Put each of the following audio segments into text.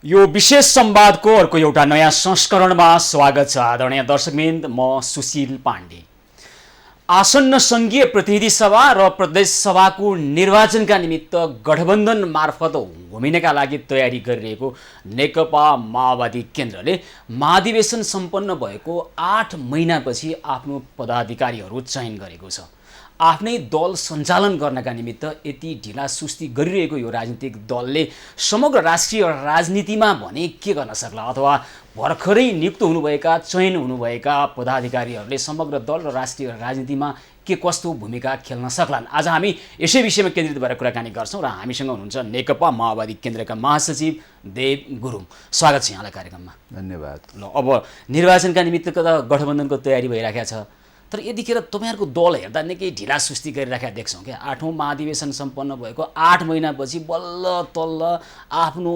यो विशेष संवादको अर्को एउटा नयाँ संस्करणमा स्वागत छ आदरणीय दर्शकवृन्द। म सुशील पाण्डे। आसन्न संघीय प्रतिनिधि सभा र प्रदेश सभाको निर्वाचनका निमित्त गठबन्धन मार्फत होमिनका लागि तयारी गरिरहेको नेकपा माओवादी केन्द्रले महाधिवेशन सम्पन्न भएको 8 महिनापछि आफ्नो पदाधिकारीहरू चयन गरेको छ। आफ्नै दल सञ्चालन गर्नका निमित्त यति ढिला सुस्ती गरिरहेको यो राजनीतिक दलले समग्र राष्ट्रिय राजनीतिमा भने के गर्न सक्ला, अथवा भर्खरै नियुक्त हुनुभएका चयन हुनुभएका पदाधिकारीहरूले समग्र दल र राष्ट्रिय राजनीतिमा के कस्तो भूमिका खेल्न सक्लान्। आज हामी यसै विषयमा केन्द्रित भएर कुराकानी गर्छौँ र हामीसँग हुनुहुन्छ नेकपा माओवादी केन्द्रका महासचिव देव गुरुङ। स्वागत छ यहाँलाई कार्यक्रममा। धन्यवाद। ल, अब निर्वाचनका निमित्तको त गठबन्धनको तयारी भइराखेको छ, तर यतिखेर तपाईँहरूको दल हेर्दा निकै ढिला सुस्ती गरिराखेका देख्छौँ क्या। 8औं महाधिवेशन सम्पन्न भएको 8 महिनापछि बल्ल तल्ल आफ्नो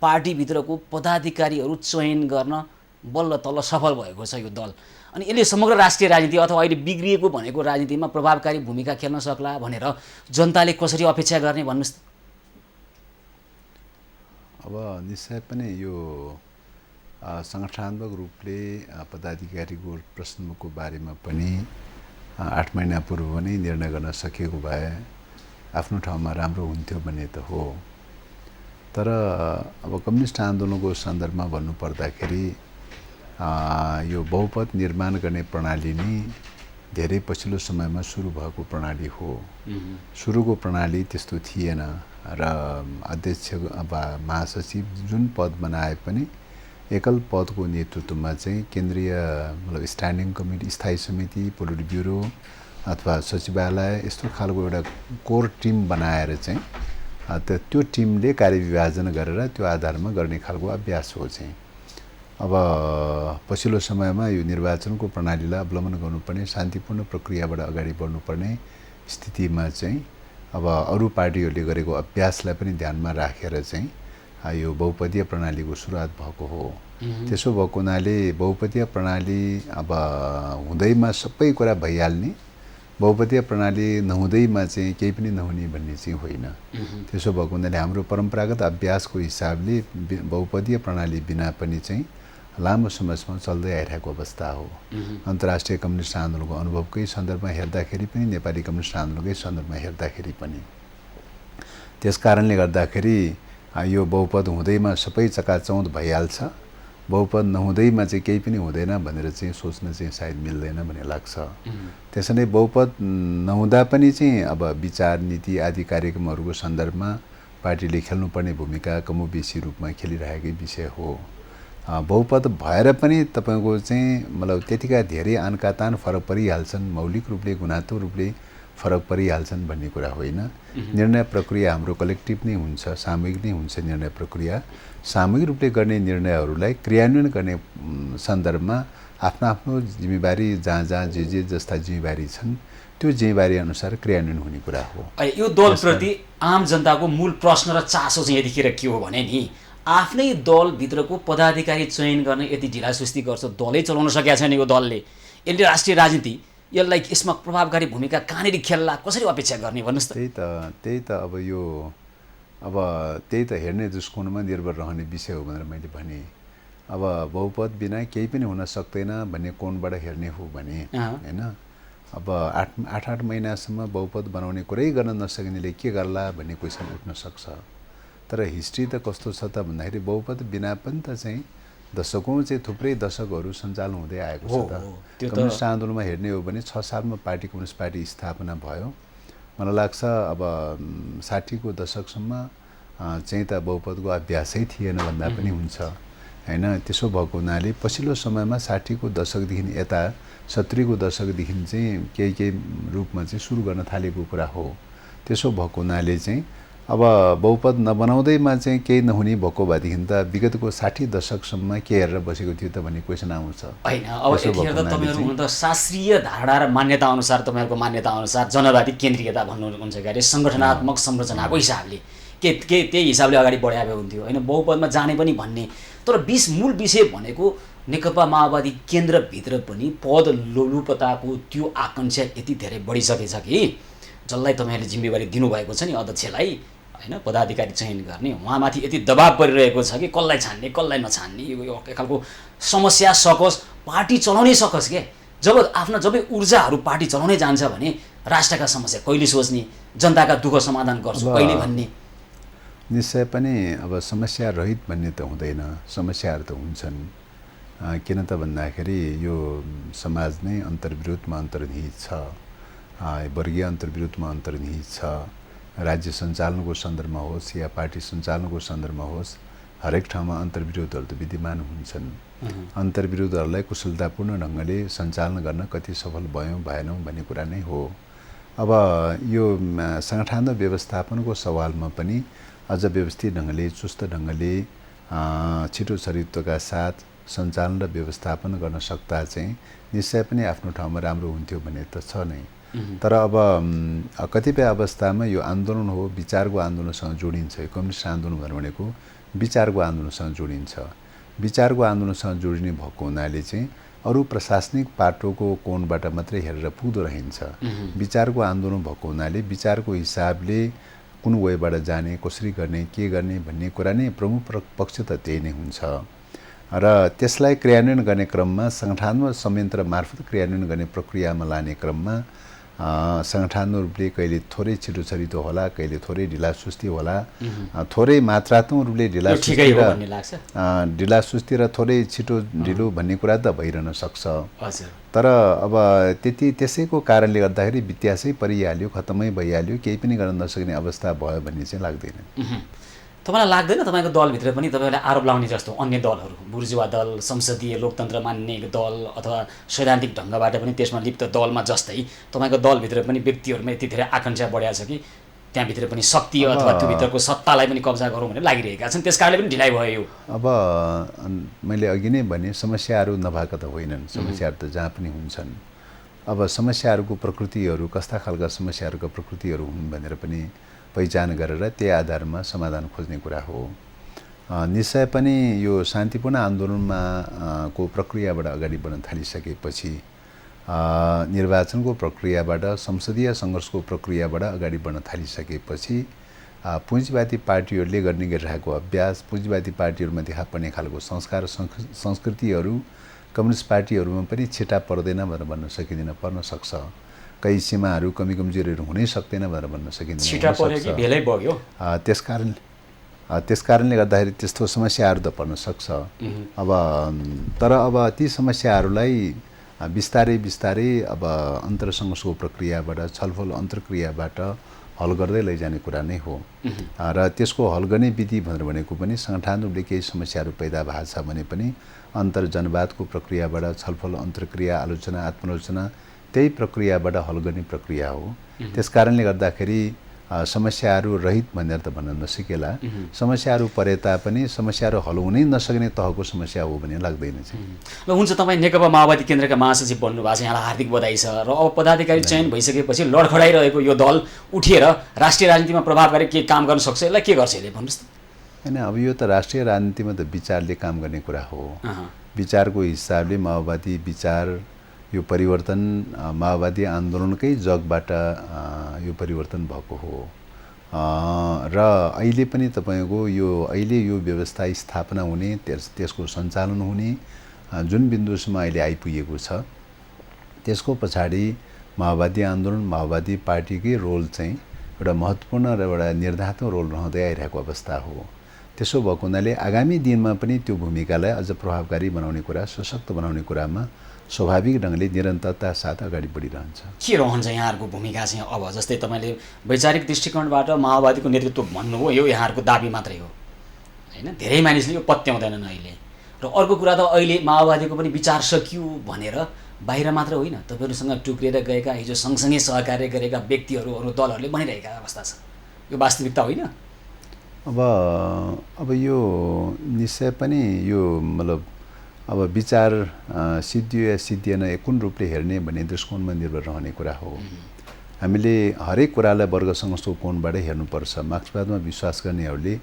पार्टीभित्रको पदाधिकारीहरू चयन गर्न बल्ल तल्ल सफल भएको छ यो दल। अनि यसले समग्र राष्ट्रिय राजनीति अथवा अहिले बिग्रिएको भनेको राजनीतिमा प्रभावकारी भूमिका खेल्न सक्ला भनेर जनताले कसरी अपेक्षा गर्ने भन्नुहोस् त। अब निश्चय पनि यो सङ्गठनात्मक रूपले पदाधिकारीको प्रश्नको बारेमा पनि 8 महिना पूर्व पनि निर्णय गर्न सकिएको भए आफ्नो ठाउँमा राम्रो हुन्थ्यो भन्ने त हो। तर अब कम्युनिस्ट आन्दोलनको सन्दर्भमा भन्नुपर्दाखेरि यो बहुपद निर्माण गर्ने प्रणाली नै धेरै पछिल्लो समयमा सुरु भएको प्रणाली हो। सुरुको प्रणाली त्यस्तो थिएन र अध्यक्ष महासचिव जुन पद बनाए पनि एकल पदको नेतृत्वमा चाहिँ केन्द्रीय मतलब स्ट्यान्डिङ कमिटी, स्थायी समिति, पोलिट ब्युरो अथवा सचिवालय यस्तो खालको एउटा कोर टिम बनाएर चाहिँ त्यो टिमले कार्यविभाजन गरेर त्यो आधारमा गर्ने खालको अभ्यास हो चाहिँ। अब पछिल्लो समयमा यो निर्वाचनको प्रणालीलाई अवलम्बन गर्नुपर्ने, शान्तिपूर्ण प्रक्रियाबाट अगाडि बढ्नुपर्ने स्थितिमा चाहिँ अब अरू पार्टीहरूले गरेको अभ्यासलाई पनि ध्यानमा राखेर चाहिँ यो बहुपदीय प्रणालीको सुरुवात भएको हो। त्यसो भएको हुनाले बहुपदीय प्रणाली अब हुँदैमा सबै कुरा भइहाल्ने, बहुपदीय प्रणाली नहुँदैमा चाहिँ केही पनि नहुने भन्ने चाहिँ होइन। त्यसो भएको हुनाले हाम्रो परम्परागत अभ्यासको हिसाबले बहुपदीय प्रणाली बिना पनि चाहिँ लामो समयसम्म चल्दै आइरहेको अवस्था हो। अन्तर्राष्ट्रिय कम्युनिस्ट आन्दोलनको अनुभवकै सन्दर्भमा हेर्दाखेरि पनि, नेपाली कम्युनिस्ट आन्दोलनकै सन्दर्भमा हेर्दाखेरि पनि, त्यस कारणले गर्दाखेरि यो बहुपद हुँदैमा सबै चकाचौँध भइहाल्छ, बहुपद नहुँदैमा चाहिँ केही पनि हुँदैन भनेर चाहिँ सोच्न चाहिँ सायद मिल्दैन भन्ने लाग्छ। त्यसैले बहुपद नहुँदा पनि चाहिँ अब विचार, नीति आदि कार्यक्रमहरूको सन्दर्भमा पार्टीले खेल्नुपर्ने भूमिका कमोबेसी रूपमा खेलिरहेकै विषय हो। बहुपद भएर पनि तपाईँको चाहिँ मतलब त्यतिका धेरै आनकातान फरक परिहाल्छन्, मौलिक रूपले गुणात्मक रूपले फरक परिहाल्छन् भन्ने कुरा होइन। निर्णय प्रक्रिया हाम्रो कलेक्टिभ नै हुन्छ, सामूहिक नै हुन्छ निर्णय प्रक्रिया। सामूहिक रूपले गर्ने निर्णयहरूलाई क्रियान्वयन गर्ने सन्दर्भमा आफ्नो आफ्नो जिम्मेवारी जहाँ जहाँ जे जस्ता जिम्मेवारी छन् त्यो जिम्मेवारी अनुसार क्रियान्वयन हुने कुरा हो। यो दलप्रति आम जनताको मूल प्रश्न र चासो चाहिँ यतिखेर के हो भने नि, आफ्नै दलभित्रको पदाधिकारी चयन गर्न यति ढिला सुस्ती गर्छ, दलै चलाउन सकेका छैन यो दलले। यसले राष्ट्रिय राजनीति यसलाई यसमा प्रभावकारी भूमिका कहाँनिर खेल्ला, कसरी अपेक्षा गर्ने भन्नुहोस् त। त्यही त अब यो त्यही त हेर्ने दृष्टिकोणमा निर्भर रहने विषय हो भनेर मैले भने। अब बहुपद बिना केही पनि हुन सक्दैन भन्ने कोणबाट हेर्ने हो भने होइन, अब 8 महिनासम्म बहुपद बनाउने कुरै गर्न नसक्नेले के गर्ला भन्ने क्वेसन उठ्न सक्छ। तर हिस्ट्री त कस्तो छ त भन्दाखेरि बहुपद बिना पनि त चाहिँ दशकौँ चाहिँ थुप्रै दशकहरू सञ्चालन हुँदै आएको छ त। कम्युनिस्ट आन्दोलनमा हेर्ने हो भने 6 सालमा कम्युनिस्ट पार्टी स्थापना भयो। मलाई लाग्छ अब 60 को दशकसम्म चाहिँ त बहुपदको अभ्यासै थिएन भन्दा पनि हुन्छ होइन। त्यसो भएको हुनाले पछिल्लो समयमा 60 को दशकदेखि यता 70 को दशकदेखि चाहिँ केही रूपमा चाहिँ सुरु गर्न थालेको कुरा हो। त्यसो भएको हुनाले चाहिँ अब बहुपद नबनाउँदैमा चाहिँ केही नहुने भएको भएदेखि त विगतको 60 दशकसम्म के हेरेर बसेको थियो त भन्ने क्वेसन आउँछ होइन। अब यतिखेर त तपाईँहरू हुन त शास्त्रीय धारणा र मान्यता अनुसार, तपाईँहरूको मान्यता अनुसार जनवादी केन्द्रीयता भन्नुहुन्छ कि सङ्गठनात्मक संरचनाको हिसाबले के त्यही हिसाबले अगाडि बढाए हुन्थ्यो होइन, बहुपदमा जाने पनि भन्ने। तर मूल विषय भनेको नेकपा माओवादी केन्द्रभित्र पनि पद लोलुपताको त्यो आकाङ्क्षा यति धेरै बढिसकेछ कि जसलाई तपाईँहरूले जिम्मेवारी दिनुभएको छ नि अध्यक्षलाई, होइन पदाधिकारी चयन गर्ने उहाँमाथि यति दबाब परिरहेको छ कि कसलाई छान्ने कसलाई नछान्ने यो एक खालको समस्या सकोस् पार्टी चलाउनै सकोस् के जब ऊर्जाहरू पार्टी चलाउनै जान्छ भने राष्ट्रका समस्या कहिले सोच्ने जनताका दुःख समाधान गर्छु कहिले भन्ने निश्चय पनि अब समस्या रहित भन्ने त हुँदैन समस्याहरू त हुन्छन् किन त भन्दाखेरि यो समाज नै अन्तर्विरोधमा अन्तर्निहित छ वर्गीय अन्तर्विरोधमा अन्तर्निहित छ राज्य सञ्चालनको सन्दर्भमा होस् या पार्टी सञ्चालनको सन्दर्भमा होस् हरेक ठाउँमा अन्तर्विरोधहरू त विद्यमान हुन्छन् अन्तर्विरोधहरूलाई कुशलतापूर्ण ढङ्गले सञ्चालन गर्न कति सफल भयौँ भएनौँ भन्ने कुरा नै हो अब यो सङ्गठन व्यवस्थापनको सवालमा पनि अझ व्यवस्थित ढङ्गले चुस्त ढङ्गले छिटो छरित्वका साथ सञ्चालन र व्यवस्थापन गर्न सक्दा चाहिँ निश्चय पनि आफ्नो ठाउँमा राम्रो हुन्थ्यो भन्ने त छ नै तर अब कतिपय अवस्थामा यो आन्दोलन हो विचारको आन्दोलनसँग जोडिन्छ यो कम्युनिस्ट आन्दोलन भनेको विचारको आन्दोलनसँग जोडिन्छ विचारको आन्दोलनसँग जोडिने भएको हुनाले चाहिँ अरू प्रशासनिक पाटोको कोणबाट मात्रै हेरेर पुग्दो रहन्छ विचारको आन्दोलन भएको हुनाले विचारको हिसाबले कुन वेबाट जाने कसरी गर्ने के गर्ने भन्ने कुरा नै प्रमुख पक्ष त त्यही नै हुन्छ र त्यसलाई क्रियान्वयन गर्ने क्रममा सङ्गठनात्मक संयन्त्र मार्फत क्रियान्वयन गर्ने प्रक्रियामा लाने क्रममा सङ्गठनात्मक रूपले कहिले थोरै छिटो छरितो होला कहिले थोरै ढिलासुस्ती होला थोरै मात्रात्मक रूपले ढिलासुस्ती र थोरै छिटो ढिलो भन्ने कुरा त भइरहन सक्छ तर अब त्यसैको कारणले गर्दाखेरि इतिहासै परिहाल्यो खत्तमै भइहाल्यो केही पनि गर्न नसक्ने अवस्था भयो भन्ने चाहिँ लाग्दैन तपाईँलाई लाग्दैन तपाईँको दलभित्र पनि तपाईँलाई आरोप लाउने जस्तो अन्य दलहरू बुर्जुवा दल संसदीय लोकतन्त्र मान्ने दल अथवा सैद्धान्तिक ढङ्गबाट पनि त्यसमा लिप्त दलमा जस्तै तपाईँको दलभित्र पनि व्यक्तिहरूमा यति धेरै आकाङ्क्षा बढाएको छ कि त्यहाँभित्र पनि शक्ति अथवा त्यो भित्रको सत्तालाई पनि कब्जा गरौँ भनेर लागिरहेका छन् त्यस कारणले पनि ढिलाइ भयो अब मैले अघि नै भने समस्याहरू नभएका त होइनन् समस्याहरू त जहाँ पनि हुन्छन् अब समस्याहरूको प्रकृतिहरू कस्ता खालका समस्याहरूको प्रकृतिहरू हुन् भनेर पनि पहिचान गरेर त्यही आधारमा समाधान खोज्ने कुरा हो निश्चय पनि यो शान्तिपूर्ण आन्दोलनमा को प्रक्रियाबाट अगाडि बढ्न थालिसकेपछि निर्वाचनको प्रक्रियाबाट संसदीय सङ्घर्षको प्रक्रियाबाट अगाडि बढ्न थालिसकेपछि पुँजीवादी पार्टीहरूले गर्ने गरिरहेको अभ्यास पुँजीवादी पार्टीहरूमा देखा पर्ने खालको संस्कार संस्कृतिहरू कम्युनिस्ट पार्टीहरूमा पनि छिटा पर्दैन भनेर भन्न सकिँदैन पर्न सक्छ कई सीमाहरू कमी कमजोरीहरू हुनै सक्दैन भनेर भन्न सकिन्छ त्यस कारणले गर्दाखेरि त्यस्तो समस्याहरू त पर्न सक्छ अब तर अब ती समस्याहरूलाई बिस्तारै अब अन्तरसङ्घर्षको प्रक्रियाबाट छलफल अन्तर्क्रियाबाट हल गर्दै लैजाने कुरा नै हो र त्यसको हल गर्ने विधि भनेको पनि सङ्गठन रूपले केही समस्याहरू पैदा भएको छ भने पनि अन्तर्जनवादको प्रक्रियाबाट छलफल अन्तर्क्रिया आलोचना आत्मालोचना त्यही प्रक्रियाबाट हल गर्ने प्रक्रिया हो त्यस कारणले गर्दाखेरि समस्याहरू रहित भनेर त भन्न नसकेला समस्याहरू परे तापनि समस्याहरू हल हुनै नसक्ने तहको समस्या हो भन्ने लाग्दैन चाहिँ ल हुन्छ तपाईँ नेकपा माओवादी केन्द्रका महासचिव बन्नुभएको छ यहाँलाई हार्दिक बधाई छ र अब पदाधिकारी चयन भइसकेपछि लडखडाइरहेको यो दल उठेर राष्ट्रिय राजनीतिमा प्रभावकारी के काम गर्न सक्छ यसलाई के गर्छ यसले भन्नुहोस् त होइन अब यो त राष्ट्रिय राजनीतिमा त विचारले काम गर्ने कुरा हो विचारको हिसाबले माओवादी विचार यो परिवर्तन माओवादी आन्दोलनकै जगबाट यो परिवर्तन भएको हो र अहिले पनि तपाईँको अहिले यो व्यवस्था स्थापना हुने त्यसको सञ्चालन हुने जुन बिन्दुसम्म अहिले आइपुगेको छ त्यसको पछाडि माओवादी आन्दोलन माओवादी पार्टीकै रोल चाहिँ एउटा महत्त्वपूर्ण र एउटा निर्धारक रोल रहँदै आइरहेको अवस्था हो त्यसो भएको हुनाले आगामी दिनमा पनि त्यो भूमिकालाई अझ प्रभावकारी बनाउने कुरा सशक्त बनाउने कुरामा स्वाभाविक ढङ्गले निरन्तरता साथ अगाडि बढिरहन्छ के रहन्छ यहाँहरूको भूमिका चाहिँ अब जस्तै तपाईँले वैचारिक दृष्टिकोणबाट माओवादीको नेतृत्व भन्नुभयो यो यहाँहरूको दाबी मात्रै हो होइन धेरै मानिसले यो पत्याउँदैनन् अहिले र अर्को कुरा त अहिले माओवादीको पनि विचार सकियो भनेर बाहिर मात्र होइन तपाईँहरूसँग टुक्रिएर गएका हिजो सँगसँगै सहकार्य गरेका व्यक्तिहरू अरू दलहरूले भनिरहेका अवस्था छ यो वास्तविकता होइन अब यो निश्चय पनि यो मतलब अब विचार सिद्धियो या सिद्धिएन कुन रूपले हेर्ने भन्ने दृष्टिकोणमा निर्भर रहने कुरा हो हामीले हरेक कुरालाई वर्ग सङ्घर्षको कोणबाट हेर्नुपर्छ मार्क्सवादमा विश्वास गर्नेहरूले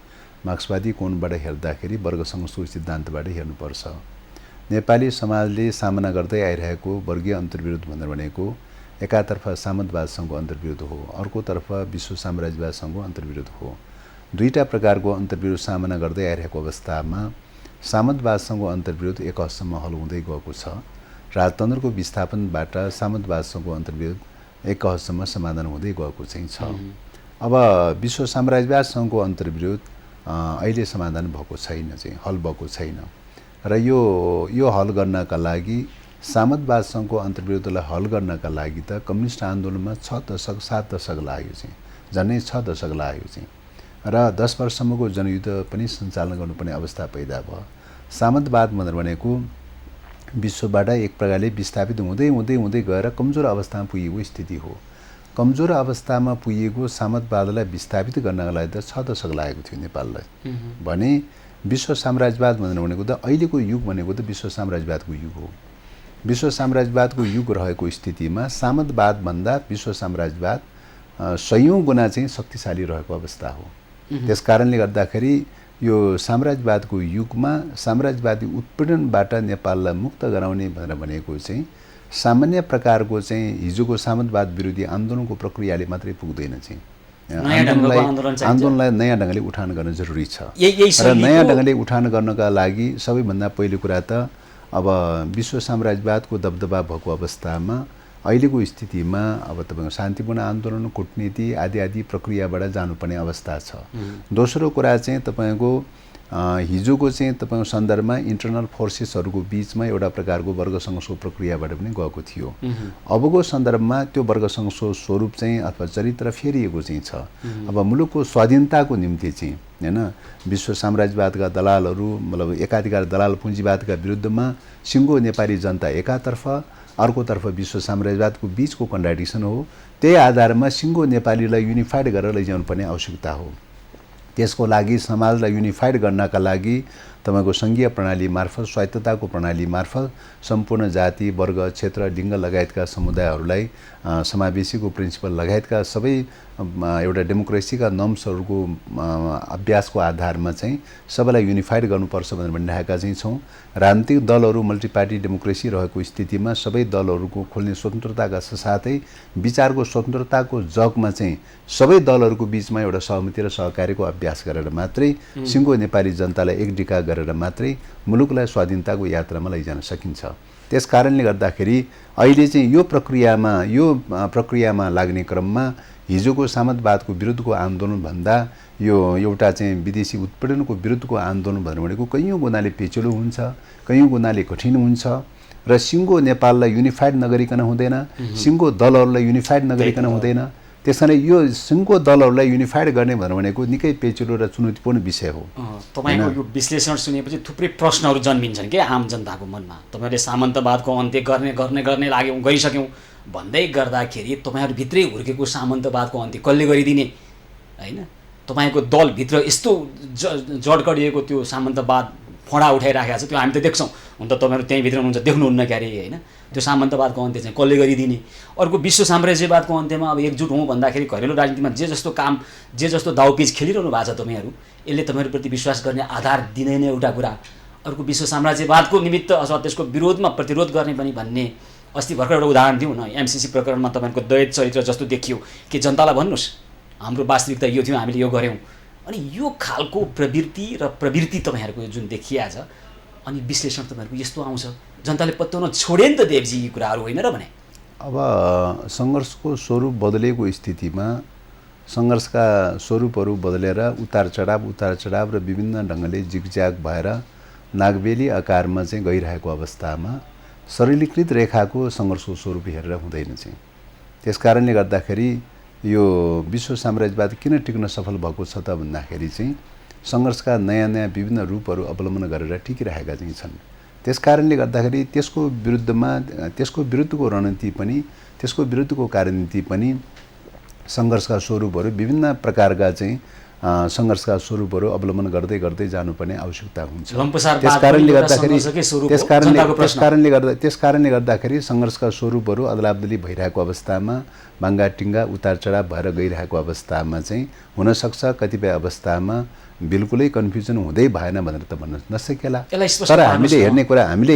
मार्क्सवादी कोणबाट हेर्दाखेरि वर्ग सङ्घर्षको सिद्धान्तबाट हेर्नुपर्छ नेपाली समाजले सामना गर्दै आइरहेको वर्गीय अन्तर्विरोध भनेको एकातर्फ सामन्तवादसँगको अन्तर्विरोध हो अर्कोतर्फ विश्व साम्राज्यवादसँगको अन्तर्विरोध हो दुईटा प्रकारको अन्तर्विरोध सामना गर्दै आइरहेको अवस्थामा सामन्तवादसँगको अन्तर्विरोध एक हदसम्म हल हुँदै गएको छ। राजतन्त्रको विस्थापनबाट सामन्तवादसँगको अन्तर्विरोध एक हदसम्म समाधान हुँदै गएको चाहिँ छ। अब विश्व साम्राज्यवादसँगको अन्तर्विरोध अहिले समाधान भएको छैन, चाहिँ हल भएको छैन र यो हल गर्नका लागि सामन्तवादसँगको अन्तर्विरोधलाई हल गर्नका लागि त कम्युनिस्ट आन्दोलनमा 6 दशक 7 दशक लाग्यो, चाहिँ झन्डै 6 दशक लाग्यो चाहिँ र 10 वर्षसम्मको जनयुद्ध पनि सञ्चालन गर्नुपर्ने अवस्था पैदा भयो। सामन्तवाद भनेको विश्वबाट एक प्रकारले विस्थापित हुँदै हुँदै हुँदै गएर कमजोर अवस्थामा पुगेको स्थिति हो। कमजोर अवस्थामा पुगेको सामन्तवादलाई विस्थापित गर्नका लागि त 6 दशक लागेको थियो नेपाललाई भने विश्व साम्राज्यवाद भनेको त अहिलेको युग भनेको त विश्व साम्राज्यवादको युग हो। विश्व साम्राज्यवादको युग रहेको स्थितिमा सामन्तवादभन्दा विश्व साम्राज्यवाद 100औं गुणा चाहिँ शक्तिशाली रहेको अवस्था हो। त्यसकारणले गर्दाखेरि यो साम्राज्यवादको युगमा साम्राज्यवादी उत्पीडनबाट नेपाललाई मुक्त गराउने भनेर भनेको चाहिँ सामान्य प्रकारको चाहिँ हिजोको सामन्तवाद विरोधी आन्दोलनको प्रक्रियाले मात्रै पुग्दैन, चाहिँ आन्दोलनलाई नयाँ ढङ्गले उठान गर्न जरुरी छ र नयाँ ढङ्गले उठान गर्नका लागि सबैभन्दा पहिलो कुरा त अब विश्व साम्राज्यवादको दबदबा भएको अवस्थामा अहिलेको स्थितिमा अब तपाईको शान्तिपूर्ण आन्दोलन, कूटनीति आदि आदि प्रक्रियाबाट जानुपर्ने अवस्था छ। दोस्रो कुरा चाहिँ तपाईको हिजोको चाहिँ तपाईको सन्दर्भमा इन्टरनल फोर्सेसहरूको बीचमा एउटा प्रकारको वर्ग संघर्षको प्रक्रियाबाट पनि गएको थियो। अबको सन्दर्भमा त्यो वर्ग संघर्षको स्वरूप चाहिँ अथवा चरित्र फेरिएको चाहिँ छ। अब मुलुकको स्वाधीनताको निम्ति चाहिँ हैन विश्व साम्राज्यवादका दलालहरू मतलब एकाधिकार दलाल पुँजीवादका विरुद्धमा सिङ्गो नेपाली जनता एकातर्फ, अर्कोतर्फ विश्व साम्राज्यवादको बीचको कन्ट्राडिक्सन हो। त्यही आधारमा सिङ्गो नेपालीलाई युनिफाइड गरेर लैजाउनु पर्ने आवश्यकता हो। त्यसको लागि समाजलाई युनिफाइड गर्नका लागि तपाईको संघीय प्रणाली मार्फत, स्वायत्तताको प्रणाली मार्फत सम्पूर्ण जाति, वर्ग, क्षेत्र, लिङ्ग लगायतका समुदायहरूलाई समावेशीको प्रिन्सिपल लगायतका सबै एउटा डेमोक्रेसीका नर्म्सहरूको अभ्यासको आधारमा चाहिँ सबैलाई युनिफाइड गर्नुपर्छ भनेर भनिरहेका चाहिँ छौँ। राजनीतिक दलहरू मल्टिपार्टी डेमोक्रेसी रहेको स्थितिमा सबै दलहरूको खोल्ने स्वतन्त्रताका साथै विचारको स्वतन्त्रताको जगमा चाहिँ सबै दलहरूको बीचमा एउटा सहमति र सहकार्यको अभ्यास गरेर मात्रै सिङ्गो नेपाली जनतालाई एकडिका गरेर मात्रै मुलुकलाई स्वाधीनताको यात्रामा लैजान सकिन्छ। त्यसकारणले गर्दाखेरि अहिले चाहिँ यो प्रक्रियामा लाग्ने क्रममा हिजोको सामन्तवादको विरुद्धको आन्दोलन भन्दा यो एउटा चाहिँ विदेशी उत्पीडनको विरुद्धको आन्दोलन भनेको कैयौँ गुणाले पेचिलो हुन्छ, कैयौँ गुणाले कठिन हुन्छ र सिङ्गो नेपाललाई युनिफाइड नगरिकन हुँदैन, सिङ्गो दलहरूलाई युनिफाइड नगरिकन हुँदैन। त्यसकारण यो सिङ्गो दलहरूलाई युनिफाइड गर्ने भनेको निकै पेचिलो र चुनौतीपूर्ण विषय हो। तपाईँको यो विश्लेषण सुनेपछि थुप्रै प्रश्नहरू जन्मिन्छन् के आम जनताको मनमा। तपाईँहरूले सामन्तवादको अन्त्य गर्ने गरिसक्यौँ भन्दै गर्दाखेरि तपाईँहरूभित्रै हुर्केको सामन्तवादको अन्त्य कसले गरिदिने होइन? तपाईँको दलभित्र यस्तो जडकडिएको त्यो सामन्तवाद फडा उठाइराखेको छ, त्यो हामी त देख्छौँ। हुन त तपाईँहरू त्यहीँभित्र हुनुहुन्छ, देख्नुहुन्न क्यारे होइन? त्यो सामन्तवादको अन्त्य चाहिँ कसले गरिदिने? अर्को विश्व साम्राज्यवादको अन्त्यमा अब एकजुट हौँ भन्दाखेरि घरेलु राजनीतिमा जे जस्तो दाउपिच खेलिरहनु भएको छ तपाईँहरू, यसले तपाईँहरूप्रति विश्वास गर्ने आधार दिँदैन एउटा कुरा। अर्को विश्व साम्राज्यवादको निमित्त अथवा त्यसको विरोधमा प्रतिरोध गर्ने पनि भन्ने अस्ति भर्खर एउटा उदाहरण दिउँ न, एमसिसी प्रकरणमा तपाईँको दयित चरित्र जस्तो देखियो कि जनतालाई भन्नुहोस् हाम्रो वास्तविकता यो थियो, हामीले यो गऱ्यौँ। अनि यो खालको प्रवृत्ति तपाईँहरूको जुन देखिया छ अनि विश्लेषण तपाईँहरूको यस्तो आउँछ, जनताले पत्याउन छोडे नि त देवजी यी कुराहरू होइन र भने। अब सङ्घर्षको स्वरूप बदलेको स्थितिमा सङ्घर्षका स्वरूपहरू बदलेर उतार चढाव र विभिन्न ढङ्गले जिगज्याग भएर नागबेली आकारमा चाहिँ गइरहेको अवस्थामा सरलीकृत रेखाको सङ्घर्षको स्वरूप हेरेर हुँदैन चाहिँ। त्यसकारणले गर्दाखेरि यो विश्व साम्राज्यवाद किन टिक्न सफल भएको छ त भन्दाखेरि चाहिँ सङ्घर्षका नयाँ विभिन्न रूपहरू अवलम्बन गरेर टिकिरहेका चाहिँ छन्। त्यसकारणले गर्दाखेरि त्यसको विरुद्धको रणनीति पनि, त्यसको विरुद्धको कार्यनीति पनि सङ्घर्षका स्वरूपहरू विभिन्न प्रकारका चाहिँ सङ्घर्षका स्वरूपहरू अवलम्बन गर्दै जानुपर्ने आवश्यकता हुन्छ। त्यसकारणले गर्दाखेरि सङ्घर्षका स्वरूपहरू अदलाबदली भइरहेको अवस्थामा, भाङ्गाटिङ्गा उतार चढाव भएर गइरहेको अवस्थामा चाहिँ हुनसक्छ कतिपय अवस्थामा बिल्कुलै कन्फ्युजन हुँदै भएन भनेर त भन्न नसकेला। तर हामीले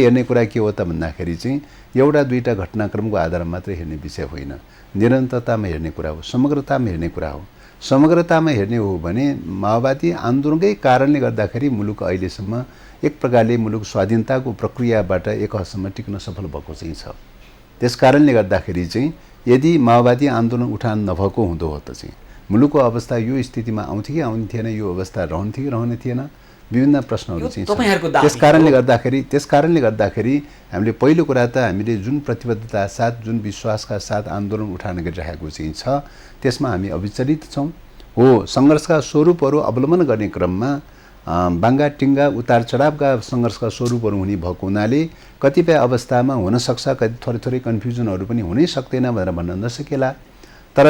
हेर्ने कुरा के हो त भन्दाखेरि चाहिँ एउटा दुईटा घटनाक्रमको आधारमा मात्रै हेर्ने विषय होइन, निरन्तरतामा हेर्ने कुरा हो, समग्रतामा हेर्ने कुरा हो। समग्रतामा हेर्ने हो भने माओवादी आन्दोलनकै कारणले गर्दाखेरि मुलुक अहिलेसम्म एक प्रकारले मुलुक स्वाधीनताको प्रक्रियाबाट एक हदसम्म टिक्न सफल भएको चाहिँ छ। त्यस कारणले गर्दाखेरि चाहिँ यदि माओवादी आन्दोलन उठान नभएको हुँदो हो त चाहिँ मुलुकको अवस्था यो स्थितिमा आउँथ्यो कि आउने थिएन, यो अवस्था रहन्थ्यो कि रहने थिएन, विभिन्न प्रश्नहरू चाहिँ छ। त्यस कारणले गर्दाखेरि हामीले पहिलो कुरा त हामीले जुन प्रतिबद्धता साथ जुन विश्वासका साथ आन्दोलन उठान गरिरहेको चाहिँ छ त्यसमा हामी अविचलित छौँ। हो, सङ्घर्षका स्वरूपहरू अवलम्बन गर्ने क्रममा बाङ्गा टिङ्गा उतार चढावका सङ्घर्षका स्वरूपहरू हुने भएको हुनाले कतिपय अवस्थामा हुनसक्छ कति थोरै थोरै कन्फ्युजनहरू पनि हुनै सक्दैन भनेर भन्न नसकेला। तर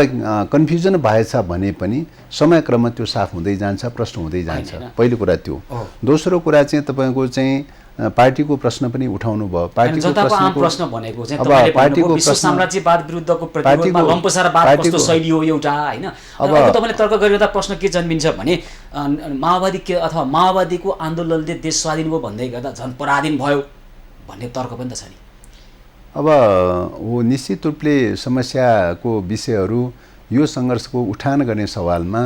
कन्फ्युजन भएछ भने पनि समयक्रममा त्यो साफ हुँदै जान्छ, प्रश्न हुँदै जान्छ। पहिलो कुरा त्यो। दोस्रो कुरा चाहिँ तपाईँको चाहिँ पार्टीको प्रश्न पनि उठाउनु भयो। पार्टीको प्रश्न भनेको चाहिँ तपाईले पार्टीको विश्व साम्राज्यवाद विरुद्धको प्रतिरोधमा लम्पसारवाद कस्तो शैली हो एउटा, हैन? अब तपाईले तर्क गरिरहँदा प्रश्न के जन्मिन्छ भने माओवादी के अथवा माओवादीको आन्दोलनले देश स्वाधीन भयो भन्दै गर्दा झन् पराधीन भयो भन्ने तर्क पनि त छ नि। अब हो, निश्चित रूपले समस्याको विषयहरू यो सङ्घर्षको उठान गर्ने सवालमा,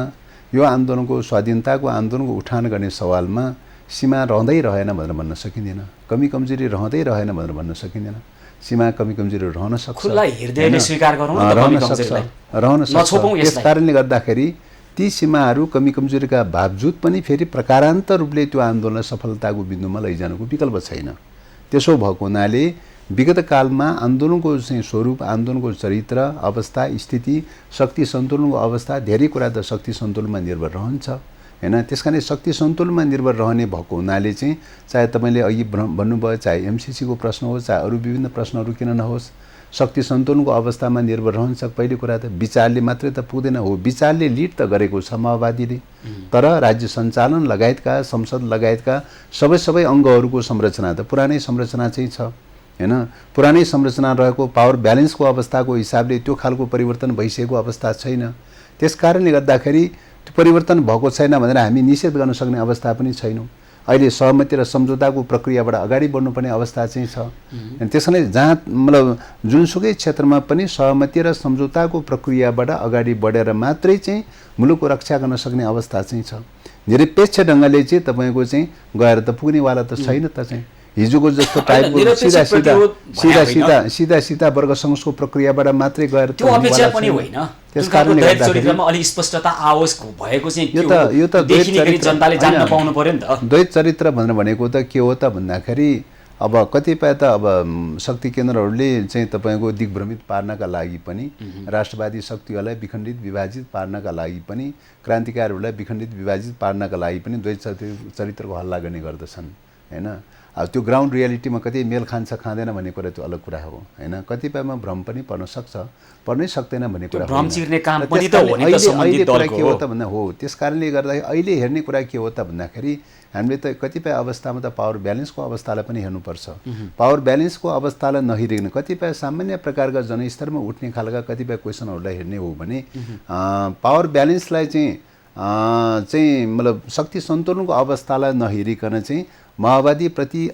यो आन्दोलनको स्वाधीनताको आन्दोलनको उठान गर्ने सवालमा सीमा रहँदै रहेन भनेर भन्न सकिँदैन, कमी कमजोरी रहँदै रहेन भनेर भन्न सकिँदैन। सीमा कमी कमजोरी रहन सक्छ, खुला हृदयले स्वीकार गरौँ न, रहन सक्छ। त्यस कारणले गर्दाखेरि ती सीमाहरू कमी कमजोरीका बावजुद पनि फेरि प्रकारान्तर रूपले त्यो आन्दोलनलाई सफलताको बिन्दुमा लैजानुको विकल्प छैन। त्यसो भएको हुनाले विगत कालमा आन्दोलनको चाहिँ स्वरूप, आन्दोलनको चरित्र, अवस्था, स्थिति, शक्ति सन्तुलनको अवस्था, धेरै कुरा त शक्ति सन्तुलनमा निर्भर रहन्छ, हैन? त्यसकारण शक्ति सन्तुलनमा निर्भर रहने भएको हुनाले चाहिँ चाहे तपाईँले अघि भन्नुभयो, चाहे एमसीसीको प्रश्न होस्, चाहे अरू विभिन्न प्रश्नहरू किन नहोस्, शक्ति सन्तुलनको अवस्थामा निर्भर रहन्छ। पहिलो कुरा त विचारले मात्रै त पुग्दैन। हो, विचारले लिड त गरेको छ माओवादीले, तर राज्य सञ्चालन लगायतका, संसद लगायतका सबै अङ्गहरूको संरचना त पुरानै संरचना चाहिँ छ, हैन? पुरानै संरचना रहेको पावर ब्यालेन्सको अवस्थाको हिसाबले त्यो खालको परिवर्तन भइसकेको अवस्था छैन। त्यस कारणले गर्दाखेरि त्यो परिवर्तन भएको छैन भनेर हामी निषेध गर्न सक्ने अवस्था पनि छैनौँ। अहिले सहमति र सम्झौताको प्रक्रियाबाट अगाडि बढ्नुपर्ने अवस्था चाहिँ छ। त्यसैले जहाँ मतलब जुनसुकै क्षेत्रमा पनि सहमति र सम्झौताको प्रक्रियाबाट अगाडि बढेर मात्रै चाहिँ मुलुकको रक्षा गर्न सक्ने अवस्था चाहिँ छ। निरपेक्ष ढङ्गले चाहिँ तपाईँको चाहिँ गएर त पुग्नेवाला त छैन त चाहिँ। हिजोको जस्तो टाइपको सिधा वर्ग सङ्घर्षको प्रक्रियाबाट मात्रै गएर त्यो अपेक्षा पनि होइन। त्यस कारणले गर्दा अलि स्पष्टता आवश्यक भएको चाहिँ यो त जनताले जान्न पाउनु पर्यो नि त। द्वैत चरित्र भनेर भनेको त के हो त भन्दाखेरि अब कतिपय त अब शक्ति केन्द्रहरूले चाहिँ तपाईँको दिग्भ्रमित पार्नका लागि पनि, राष्ट्रवादी शक्तिहरूलाई विखण्डित विभाजित पार्नका लागि पनि, क्रान्तिकारीहरूलाई विखण्डित विभाजित पार्नका लागि पनि द्वैत चरित्रको हल्ला गर्ने गर्दछन्, हैन? अब त्यो ग्राउन्ड रियालिटीमा कति मेल खान्छ खाँदैन भन्ने कुरा त्यो अलग कुरा हो, हैन? कतिपयमा भ्रम पनि पर्न सक्छ, पर्नै सक्दैन भन्ने कुरा भ्रम चिर्ने काम पनि त हो नि त सम्बन्धित दलको। के हो त भन्दा हो, त्यस कारणले गर्दा अहिले हेर्ने कुरा के हो त भन्दाखेरि हामीले त कतिपय अवस्थामा त पावर ब्यालेन्सको अवस्थालाई पनि हेर्नुपर्छ। पावर ब्यालेन्सको अवस्थालाई नहेरिकन कतिपय सामान्य प्रकारका जनस्तरमा उठ्ने खालका कतिपय क्वेसनहरूलाई हेर्ने हो भने पावर ब्यालेन्सलाई चाहिँ मतलब शक्ति सन्तुलनको अवस्थालाई नहेरिकन चाहिँ माओवादीप्रति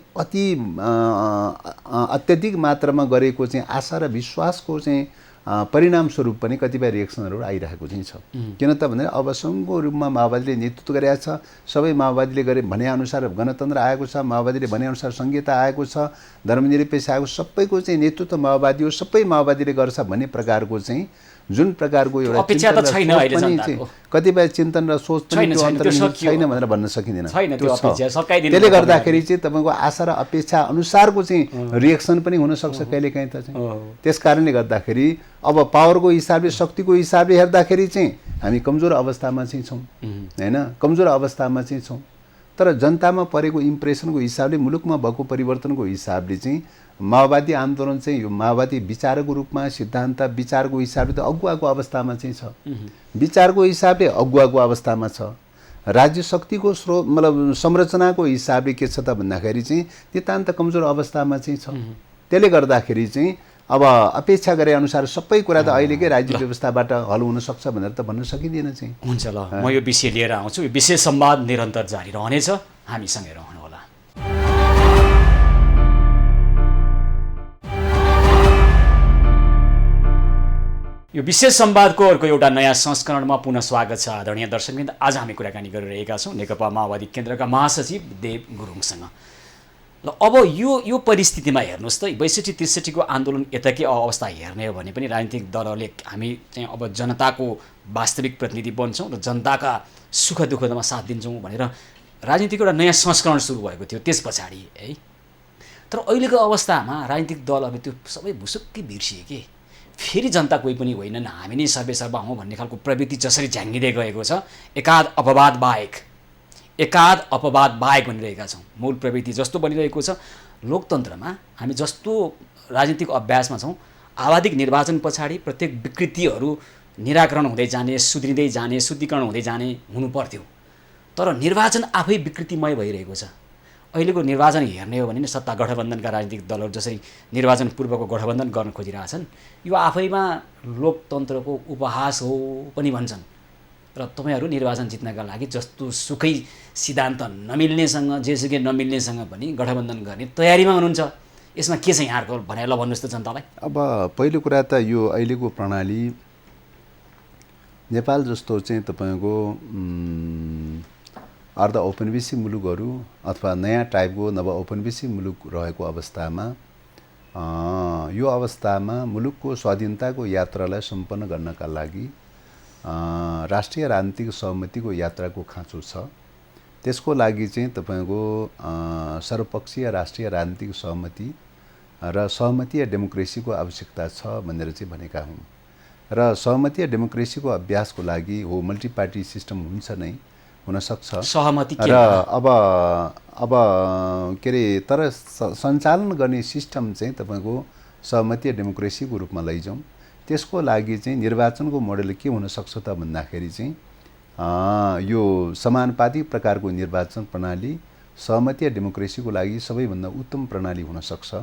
अत्यधिक मात्रामा गरेको चाहिँ आशा र विश्वासको चाहिँ परिणामस्वरूप पनि कतिपय रिएक्सनहरू आइरहेको चाहिँ छ। किन त भने अब सङ्घको रूपमा माओवादीले नेतृत्व गरेका छ, सबै माओवादीले गरे भनेअनुसार गणतन्त्र आएको छ, माओवादीले भनेअनुसार संहिता आएको छ, धर्मनिरपेक्ष आएको, सबैको चाहिँ नेतृत्व माओवादी हो, सबै माओवादीले गर्छ भन्ने प्रकारको चाहिँ जुन प्रकारको एउटा अपेक्षा त छैन अहिले जनताको, कतिपय चिन्तन र सोच पनि त्यो अन्तर्निहित छैन भनेर भन्न सकिँदैन। त्यसले गर्दाखेरि चाहिँ तपाईँको आशा र अपेक्षा अनुसारको चाहिँ रिएक्सन पनि हुनसक्छ कहिलेकाहीँ त चाहिँ। त्यस कारणले गर्दाखेरि अब पावरको हिसाबले, शक्तिको हिसाबले हेर्दाखेरि चाहिँ हामी कमजोर अवस्थामा चाहिँ छौँ, हैन? कमजोर अवस्थामा चाहिँ छौँ। तर जनतामा परेको इम्प्रेसनको हिसाबले, मुलुकमा भएको परिवर्तनको हिसाबले चाहिँ माओवादी आन्दोलन चाहिँ यो माओवादी विचारको रूपमा, सिद्धान्त विचारको हिसाबले त अगुवाको अवस्थामा चाहिँ छ, विचारको हिसाबले अगुवाको अवस्थामा छ। राज्य शक्तिको स्रोत मतलब संरचनाको हिसाबले के छ त भन्दाखेरि चाहिँ नितान्त कमजोर अवस्थामा चाहिँ छ। त्यसले गर्दाखेरि चाहिँ अब अपेक्षा गरे अनुसार सबै कुरा त अहिलेकै राज्य व्यवस्थाबाट हल हुन सक्छ भनेर त भन्न सकिँदैन चाहिँ। हुन्छ, ल म यो विषय लिएर आउँछु। यो विषय संवाद निरन्तर जारी रहनेछ, हामीसँगै रहनुहोला। यो विशेष संवादको अर्को एउटा नयाँ संस्करणमा पुनः स्वागत छ आदरणीय दर्शकवृन्द। आज हामी कुराकानी गरिरहेका छौँ नेकपा माओवादी केन्द्रका महासचिव देव गुरुङसँग। ल अब यो परिस्थितिमा हेर्नुहोस् त ६२-६३ को आन्दोलन यताकै अवस्था हेर्ने हो भने पनि राजनीतिक दलहरूले हामी चाहिँ अब जनताको वास्तविक प्रतिनिधि बन्छौँ र जनताका सुख दुःखमा साथ दिन्छौँ भनेर राजनीतिको एउटा नयाँ संस्करण सुरु भएको थियो त्यस पछाडि है। तर अहिलेको अवस्थामा राजनीतिक दलहरू त्यो सबै भुसुक्कै बिर्सिए के, फेरि जनता कोही पनि होइनन्, हामी नै सर्वेसर्वा हौँ भन्ने खालको प्रवृत्ति जसरी झ्याङ्गिँदै गएको छ, एकाध अपवाद बाहेक भनिरहेका छौँ। मूल प्रवृत्ति जस्तो बनिरहेको छ लोकतन्त्रमा, हामी जस्तो राजनीतिक अभ्यासमा छौँ, आवधिक निर्वाचन पछाडि प्रत्येक विकृतिहरू निराकरण हुँदै जाने, सुध्रिँदै जाने, शुद्धिकरण हुँदै जाने हुनुपर्थ्यो। तर निर्वाचन आफै विकृतिमय भइरहेको छ। अहिलेको निर्वाचन हेर्ने हो भने सत्ता गठबन्धनका राजनीतिक दलहरू जसरी निर्वाचन पूर्वको गठबन्धन गर्न खोजिरहेछन्, यो आफैमा लोकतन्त्रको उपहास हो पनि भन्छन्। र तपाईँहरू निर्वाचन जित्नका लागि जस्तो सुकै सिद्धान्त नमिल्नेसँग, जेसुकै नमिल्नेसँग पनि गठबन्धन गर्ने तयारीमा हुनुहुन्छ। यसमा के छ यहाँहरूको भनेर ल भन्नुहोस् त जनतालाई। अब पहिलो कुरा त यो अहिलेको प्रणाली नेपाल जस्तो चाहिँ तपाईँको अर्ध औपनिवेशिक मुलुकहरू अथवा नयाँ टाइपको नव औपनिवेशिक मुलुक रहेको अवस्थामा यो अवस्थामा मुलुकको स्वाधीनताको यात्रालाई सम्पन्न गर्नका लागि राष्ट्रिय राजनीतिक सहमतिको यात्राको खाँचो छ। त्यसको लागि चाहिँ तपाईँको सर्वपक्षीय राष्ट्रिय राजनीतिक सहमति र सहमतीय डेमोक्रेसीको आवश्यकता छ भनेर चाहिँ भनेका हुँ। र सहमतीय डेमोक्रेसीको अभ्यासको लागि हो मल्टी पार्टी सिस्टम हुन्छ नै, हुनसक्छ सहमति र अब के अरे तर सञ्चालन गर्ने सिस्टम चाहिँ तपाईँको सहमतीय डेमोक्रेसीको रूपमा लैजाउँ। त्यसको लागि चाहिँ निर्वाचनको मोडल के हुनसक्छ त भन्दाखेरि चाहिँ यो समानुपातिक प्रकारको निर्वाचन प्रणाली सहमतीय डेमोक्रेसीको लागि सबैभन्दा उत्तम प्रणाली हुनसक्छ।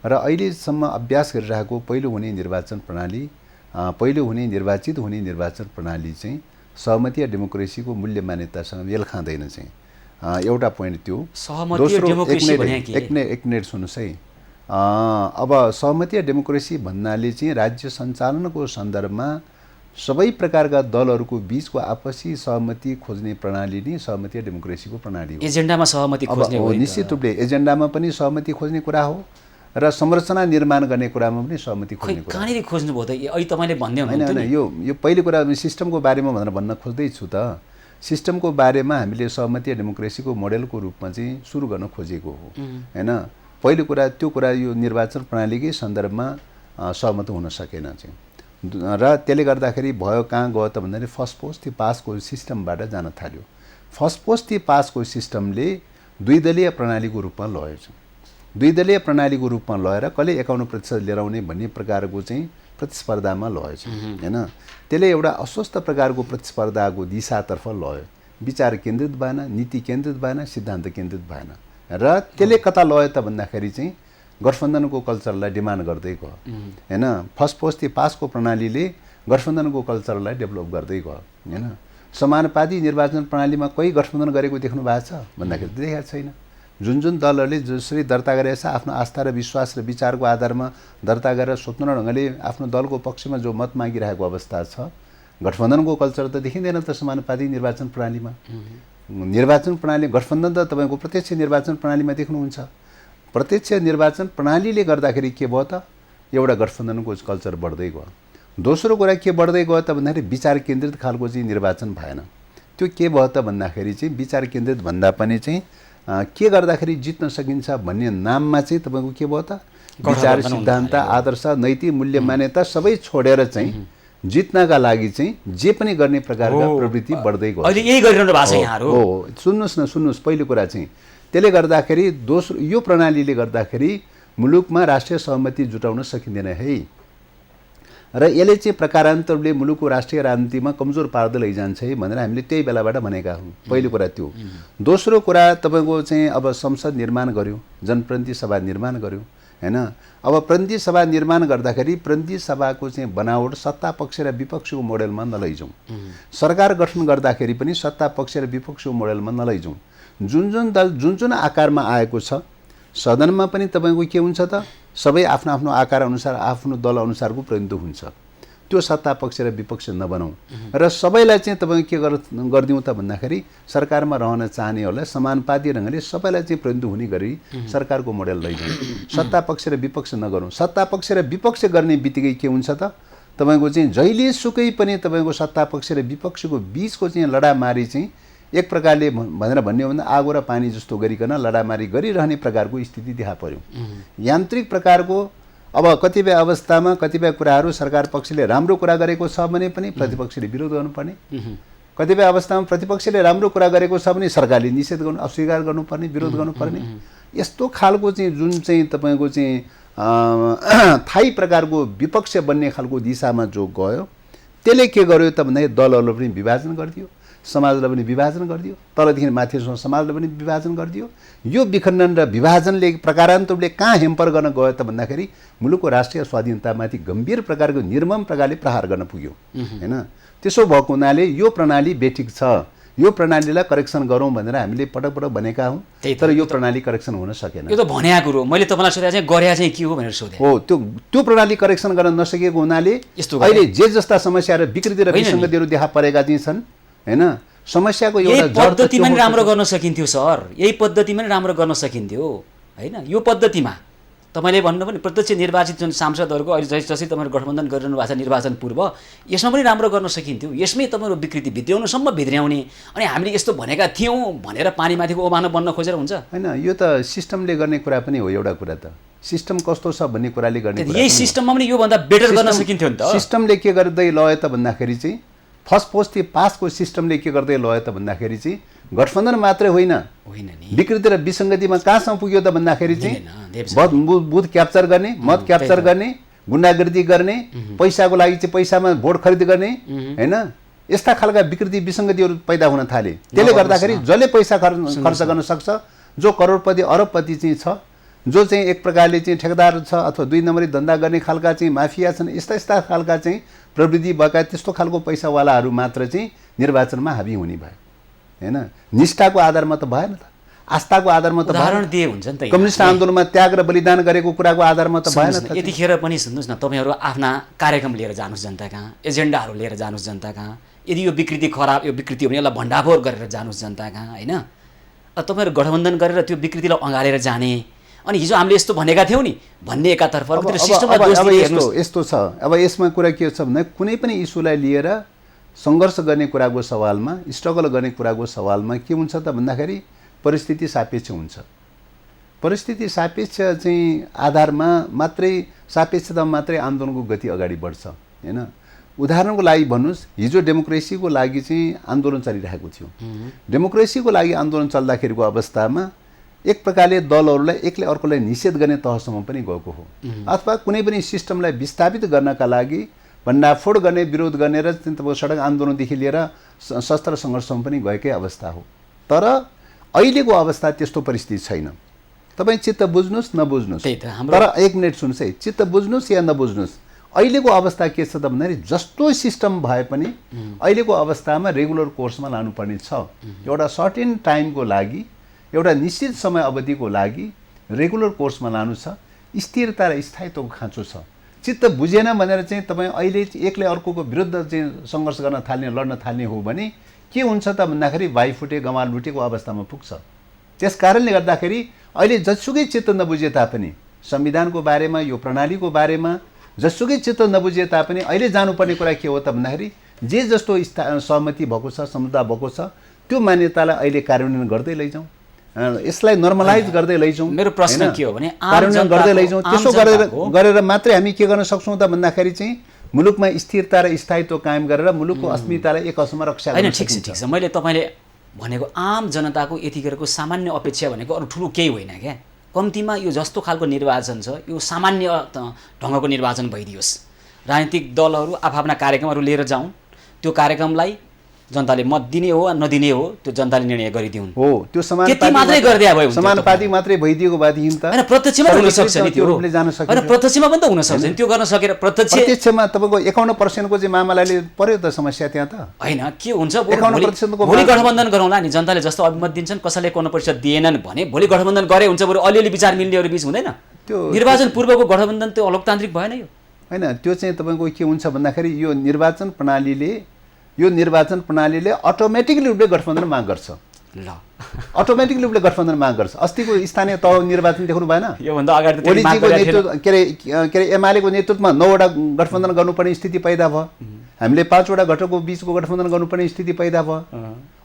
र अहिलेसम्म अभ्यास गरिरहेको पहिलो हुने निर्वाचन प्रणाली, पहिलो हुने निर्वाचित हुने निर्वाचन प्रणाली चाहिँ सहमतीय डेमोक्रेसीको मूल्य मान्यतासँग मेल खाँदैन चाहिँ एउटा पोइन्ट त्यो। सहमतीय डेमोक्रेसी भने के? एक मिनट सुन्नुहोस् है। अब सहमतीय डेमोक्रेसी भन्नाले चाहिँ राज्य सञ्चालनको सन्दर्भमा सबै प्रकारका दलहरूको बीचको आपसी सहमति खोज्ने प्रणाली नै सहमतीय डेमोक्रेसीको प्रणाली हो। एजेन्डामा सहमति खोज्ने हो, निश्चित रूपले एजेन्डामा पनि सहमति खोज्ने कुरा हो र संरचना निर्माण गर्ने कुरामा पनि सहमति खोज्ने कुरा। कहाँनिर खोज्नुभयो त? अहिले तपाईँले भन्दै हुनुहुन्छ नि यो पहिलो कुरा सिस्टमको बारेमा भनेर भन्न खोज्दैछु त। सिस्टमको बारेमा हामीले सहमतीय डेमोक्रेसीको मोडेलको रूपमा चाहिँ सुरु गर्न खोजेको हो हैन। पहिलो कुरा त्यो कुरा यो निर्वाचन प्रणालीकै सन्दर्भमा सहमत हुन सकेन चाहिँ, र त्यसले गर्दाखेरि भयो कहाँ गयो त भन्दाखेरि फर्स्ट पोस्ट दी पासको सिस्टमबाट जान थाल्यो। फर्स्ट पोस्ट दी पासको सिस्टमले द्विदलीय प्रणालीको रूपमा लयो। द्विदलीय प्रणालीको रूपमा लगेर कसले 51% लिएर आउने भन्ने प्रकारको चाहिँ प्रतिस्पर्धामा लयो हैन। त्यसले एउटा अस्वस्थ प्रकारको प्रतिस्पर्धाको दिशातर्फ लयो। विचार केन्द्रित भएन, नीति केन्द्रित भएन, सिद्धान्त केन्द्रित भएन। र त्यसले कता लयो त भन्दाखेरि चाहिँ गठबन्धनको कल्चरलाई डिमान्ड गर्दै गयो हैन। फर्स्ट पोस्ट दी पासको प्रणालीले गठबन्धनको कल्चरलाई डेभलप गर्दै गयो हैन। समानुपातिक निर्वाचन प्रणालीमा कोही गठबन्धन गरेको देख्नु भएको छ भन्दाखेरि देखेको छैन। जुन दलहरूले जसरी दर्ता गरेका छ आफ्नो आस्था र विश्वास र विचारको आधारमा दर्ता गरेर स्वतन्त्र ढङ्गले आफ्नो दलको पक्षमा जो मत मागिरहेको अवस्था छ, गठबन्धनको कल्चर त देखिँदैन त समानुपातिक निर्वाचन प्रणालीमा। निर्वाचन प्रणाली गठबन्धन त तपाईँको प्रत्यक्ष निर्वाचन प्रणालीमा देख्नुहुन्छ। प्रत्यक्ष निर्वाचन प्रणालीले गर्दाखेरि के भयो त एउटा गठबन्धनको कल्चर बढ्दै गयो। दोस्रो कुरा के बढ्दै गयो त भन्दाखेरि विचार केन्द्रित खालको चाहिँ निर्वाचन भएन। त्यो के भयो त भन्दाखेरि चाहिँ विचार केन्द्रित भन्दा पनि चाहिँ के गर्दाखेरि जित्न सकिन्छ भन्ने नाममा चाहिँ तपाईँको के भयो त विचार, सिद्धान्त, आदर्श, नैतिक मूल्य मान्यता सबै छोडेर चाहिँ जित्नका लागि चाहिँ जे पनि गर्ने प्रकारका प्रवृत्ति बढ्दै गयो। अहिले यही गरिरहनु भएको छ यहाँहरु। हो, सुन्नुहोस् पहिलो कुरा चाहिँ त्यसले गर्दाखेरि दोस्रो यो प्रणालीले गर्दाखेरि मुलुकमा राष्ट्रिय सहमति जुटाउन सकिँदैन है। र यसले चाहिँ प्रकारान्तरले मुलुकको राष्ट्रिय राजनीतिमा कमजोर पार्दै लैजान्छ है भनेर हामीले त्यही बेलाबाट भनेका हौँ। पहिलो कुरा त्यो। दोस्रो कुरा तपाईँको चाहिँ अब संसद निर्माण गर्यो, जनप्रतिनिधि सभा निर्माण गर्यो हैन। अब प्रतिनिधि सभा निर्माण गर्दाखेरि प्रतिनिधि सभाको चाहिँ बनावट सत्ता पक्ष र विपक्षको मोडेलमा नलैजाउँ। सरकार गठन गर्दाखेरि पनि सत्ता पक्ष र विपक्षको मोडेलमा नलैजाउँ। जुन दल जुन आकारमा आएको छ सदनमा पनि तपाईँको के हुन्छ त सबै आफ्नो आफ्नो आकार अनुसार आफ्नो दल अनुसारको प्रतिनिधित्व हुन्छ। त्यो सत्ता पक्ष र विपक्ष नबनाउँ र सबैलाई चाहिँ तपाईँ के गरिदिउँ त भन्दाखेरि सरकारमा रहन चाहनेहरूलाई समानुपाती ढङ्गले सबैलाई चाहिँ प्रतिनिधित्व हुने गरी सरकारको मोडेल लैजाउँ। सत्ता पक्ष र विपक्ष नगरौँ। सत्ता पक्ष र विपक्ष गर्ने बित्तिकै के हुन्छ त तपाईँको चाहिँ जहिले सुकै पनि तपाईँको सत्ता पक्ष र विपक्षको बिचको चाहिँ लडामारी चाहिँ एक प्रकारले भनेर भन्ने हो भने आगो र पानी जस्तो गरिकन लडामारी गरिरहने प्रकारको स्थिति देखा पर्यो। यान्त्रिक प्रकारको अब कतिपय अवस्थामा कतिपय कुराहरू सरकार पक्षले राम्रो कुरा गरेको छ भने पनि प्रतिपक्षले विरोध गर्नुपर्ने, कतिपय अवस्थामा प्रतिपक्षले राम्रो कुरा गरेको छ भने सरकारले निषेध गर्नु अस्वीकार गर्नुपर्ने, विरोध गर्नुपर्ने, यस्तो खालको चाहिँ जुन चाहिँ तपाईँको चाहिँ थाई प्रकारको विपक्ष बन्ने खालको दिशामा जो गयो त्यसले के गर्यो त भन्दाखेरि दलहरूलाई पनि विभाजन गरिदियो, समाजलाई पनि विभाजन गरिदियो, तलदेखि माथिसम्म समाजलाई पनि विभाजन गरिदियो। यो विखण्डन र विभाजनले प्रकारान्त रूपले कहाँ हेम्पर गर्न गयो त भन्दाखेरि मुलुकको राष्ट्रिय स्वाधीनतामाथि गम्भीर प्रकारको निर्मम प्रकारले प्रहार गर्न पुग्यो हैन। त्यसो भएको हुनाले यो प्रणाली बेठिक छ, यो प्रणालीलाई करेक्सन गरौँ भनेर हामीले पटक पटक भनेका हौँ, तर यो प्रणाली करेक्सन हुन सकेन। यो त भनेको कुरो मैले तपाईँलाई सोधे चाहिँ गरे चाहिँ के हो भनेर सोधे हो। त्यो प्रणाली करेक्सन गर्न नसकेको हुनाले अहिले जे जस्ता समस्या र विकृति र विसङ्गतिहरू देखा परेका चाहिँ छन् हैन। समस्याको एउटा पद्धतिमा नि राम्रो गर्न सकिन्थ्यो सर, यही पद्धतिमा नि राम्रो गर्न सकिन्थ्यो हैन। यो पद्धतिमा तपाईँले भन्नु पनि प्रत्यक्ष निर्वाचित जुन सांसदहरूको अहिले जसरी तपाईँहरू गठबन्धन गरिरहनु भएको छ निर्वाचन पूर्व, यसमा पनि राम्रो गर्न सकिन्थ्यो। यसमै तपाईँहरू विकृति भित्र्याउनुसम्म भित्र्याउने अनि हामीले यस्तो भनेका थियौँ भनेर पानीमाथिको ओमानो बन्न खोजेर हुन्छ हैन। यो त सिस्टमले गर्ने कुरा पनि हो। एउटा कुरा त सिस्टम कस्तो छ भन्ने कुराले गर्ने कुरा, यही सिस्टममा पनि योभन्दा बेटर गर्न सकिन्थ्यो नि त। सिस्टमले के गर्दै लयो त भन्दाखेरि चाहिँ फर्स्ट पोस्ट पासको सिस्टमले के गर्दै लयो त भन्दाखेरि चाहिँ गठबन्धन मात्रै होइन नि, विकृति र विसङ्गतिमा कहाँसम्म पुग्यो त भन्दाखेरि चाहिँ बुथ क्याप्चर गर्ने, मत क्याप्चर गर्ने, गुन्डागर्दी गर्ने, पैसाको लागि चाहिँ पैसामा भोट खरिद गर्ने हैन। यस्ता खालका विकृति विसङ्गतिहरू पैदा हुन थाले। त्यसले गर्दाखेरि जसले पैसा खर्च गर्न सक्छ, जो करोडपति अरबपति चाहिँ छ, जो चाहिँ एक प्रकारले चाहिँ ठेकेदार छ अथवा दुई नम्बरी धन्दा गर्ने खालका चाहिँ माफिया छन्, यस्ता यस्ता खालका चाहिँ प्रवृत्ति भएका त्यस्तो खालको पैसावालाहरू मात्र चाहिँ निर्वाचनमा हाबी हुने भयो हैन। निष्ठाको आधारमा त भएन त, आस्थाको आधारमा त उदाहरण दिए हुन्छ नि त। कम्युनिस्ट आन्दोलनमा त्याग र बलिदान गरेको कुराको आधारमा त भएन त। यतिखेर पनि सुन्नुहोस् न, तपाईँहरू आफ्ना कार्यक्रम लिएर जानुहोस् जनता कहाँ, एजेन्डाहरू लिएर जानुहोस् जनता कहाँ। यदि यो विकृति खराब, यो विकृति हो भने यसलाई भण्डाफोर गरेर जानुहोस् जनता कहाँ हैन। तपाईँहरू गठबन्धन गरेर त्यो विकृतिलाई अँगालेर जाने अनि हिजो हामीले यस्तो भनेका थियौँ नि भन्ने एकातर्फ यस्तो छ। अब यसमा कुरा के छ भन्दा कुनै पनि इस्युलाई लिएर सङ्घर्ष गर्ने कुराको सवालमा, स्ट्रगल गर्ने कुराको सवालमा के हुन्छ त भन्दाखेरि परिस्थिति सापेक्ष हुन्छ। परिस्थिति सापेक्ष चाहिँ आधारमा मात्रै, सापेक्षता मात्रै आन्दोलनको गति अगाडि बढ्छ हैन। उदाहरणको लागि भन्नुहोस्, हिजो डेमोक्रेसीको लागि चाहिँ आन्दोलन चलिरहेको थियो। डेमोक्रेसीको लागि आन्दोलन चल्दाखेरिको अवस्थामा एक प्रकारले दलहरूलाई एकले अर्कोलाई निषेध गर्ने तहसम्म पनि गएको हो, अथवा कुनै पनि सिस्टमलाई विस्थापित गर्नका लागि भण्डाफोड गर्ने, विरोध गर्ने र सडक आन्दोलनदेखि लिएर शस्त्र सङ्घर्षमा पनि गएकै अवस्था हो। तर अहिलेको अवस्था त्यस्तो परिस्थिति छैन। तपाईँ चित्त बुझ्नुहोस् नबुझ्नुहोस्, तर एक मिनट सुन्नुहोस् है, चित्त बुझ्नुहोस् या नबुझ्नुहोस्, अहिलेको अवस्था के छ त भन्दाखेरि जस्तो सिस्टम भए पनि अहिलेको अवस्थामा रेगुलर कोर्समा लानुपर्ने छ। एउटा सर्टेन टाइमको लागि, एउटा निश्चित समय अवधिको लागि रेगुलर कोर्समा लानु छ। स्थिरता र स्थायित्वको खाँचो छ। चित्त बुझेन भनेर चाहिँ तपाईँ अहिले एकले अर्कोको विरुद्ध चाहिँ सङ्घर्ष गर्न थाल्ने, लड्न थाल्ने हो भने के हुन्छ त भन्दाखेरि भाइ फुटे गमाल लुटेको अवस्थामा पुग्छ। त्यस कारणले गर्दाखेरि अहिले जसुकै चित्त नबुझे तापनि संविधानको बारेमा, यो प्रणालीको बारेमा जसुकै चित्त नबुझे तापनि अहिले जानुपर्ने कुरा के हो त भन्दाखेरि जे जस्तो सहमति भएको छ, समुदाय भएको छ, त्यो मान्यतालाई अहिले कार्यान्वयन गर्दै लैजाउँ, यसलाई नर्मलाइज गर्दै लैजाउँ। मेरो प्रश्न के हो भने कार्यान्वयन गर्दै लैजाउँ। त्यसो गरेर मात्रै हामी के गर्न सक्छौँ त भन्दाखेरि चाहिँ मुलुकमा स्थिरता र स्थायित्व कायम गरेर मुलुकको अस्मितालाई एक असममा रक्षा गर्न सकिन्छ। ठिक छ, मैले तपाईँले भनेको आम जनताको यतिखेरको सामान्य अपेक्षा भनेको अरू ठुलो केही होइन क्या। कम्तीमा यो जस्तो खालको निर्वाचन छ, यो सामान्य ढङ्गको निर्वाचन भइदियोस्। राजनीतिक दलहरू आफ्ना कार्यक्रमहरू लिएर जाउँ, त्यो कार्यक्रमलाई जनताले मत दिने हो वा नदिने हो त्यो जनताले निर्णय गरिदिउन्। हो, त्यो समानुपातिक मात्रै गरिदिया भयो, समानुपातिक मात्रै भइदिएको भएदेखि त हैन, प्रत्यक्षमा हुन सक्छ नि त्यो रूपले जान सक्छ। हैन, प्रत्यक्षमा पनि त हुन सक्छ नि, त्यो गर्न सकेर प्रत्यक्षमा तपाईँको 51% को चाहिँ मामलाले पर्यो त समस्या त्यहाँ त हैन। के हुन्छ, 51% को भोलि गठबन्धन गरौँला नि, जनताले जस्तो अभिमत दिन्छन्, कसैले 51% दिएनन् भने भोलि गठबन्धन गरे हुन्छ, बरु अलिअलि विचार मिल्नेहरू बीच हुँदैन। त्यो निर्वाचन पूर्वको गठबन्धन त्यो अलोकतान्त्रिक भएन। यो हैन त्यो चाहिँ तपाईँको के हुन्छ भन्दाखेरि यो निर्वाचन प्रणालीले अटोमेटिकली रूपले गठबन्धन माग गर्छ ल अटोमेटिकली रूपले गठबन्धन माग गर्छ अस्तिको स्थानीय तह निर्वाचन देख्नु भएन योभन्दा अगाडि त ओलीजीको नेतृत्व के अरे एमालेको नेतृत्वमा 9 वटा गठबन्धन गर्नुपर्ने स्थिति पैदा भयो हामीले 5 वटा घटकको बीचको गठबन्धन गर्नुपर्ने स्थिति पैदा भयो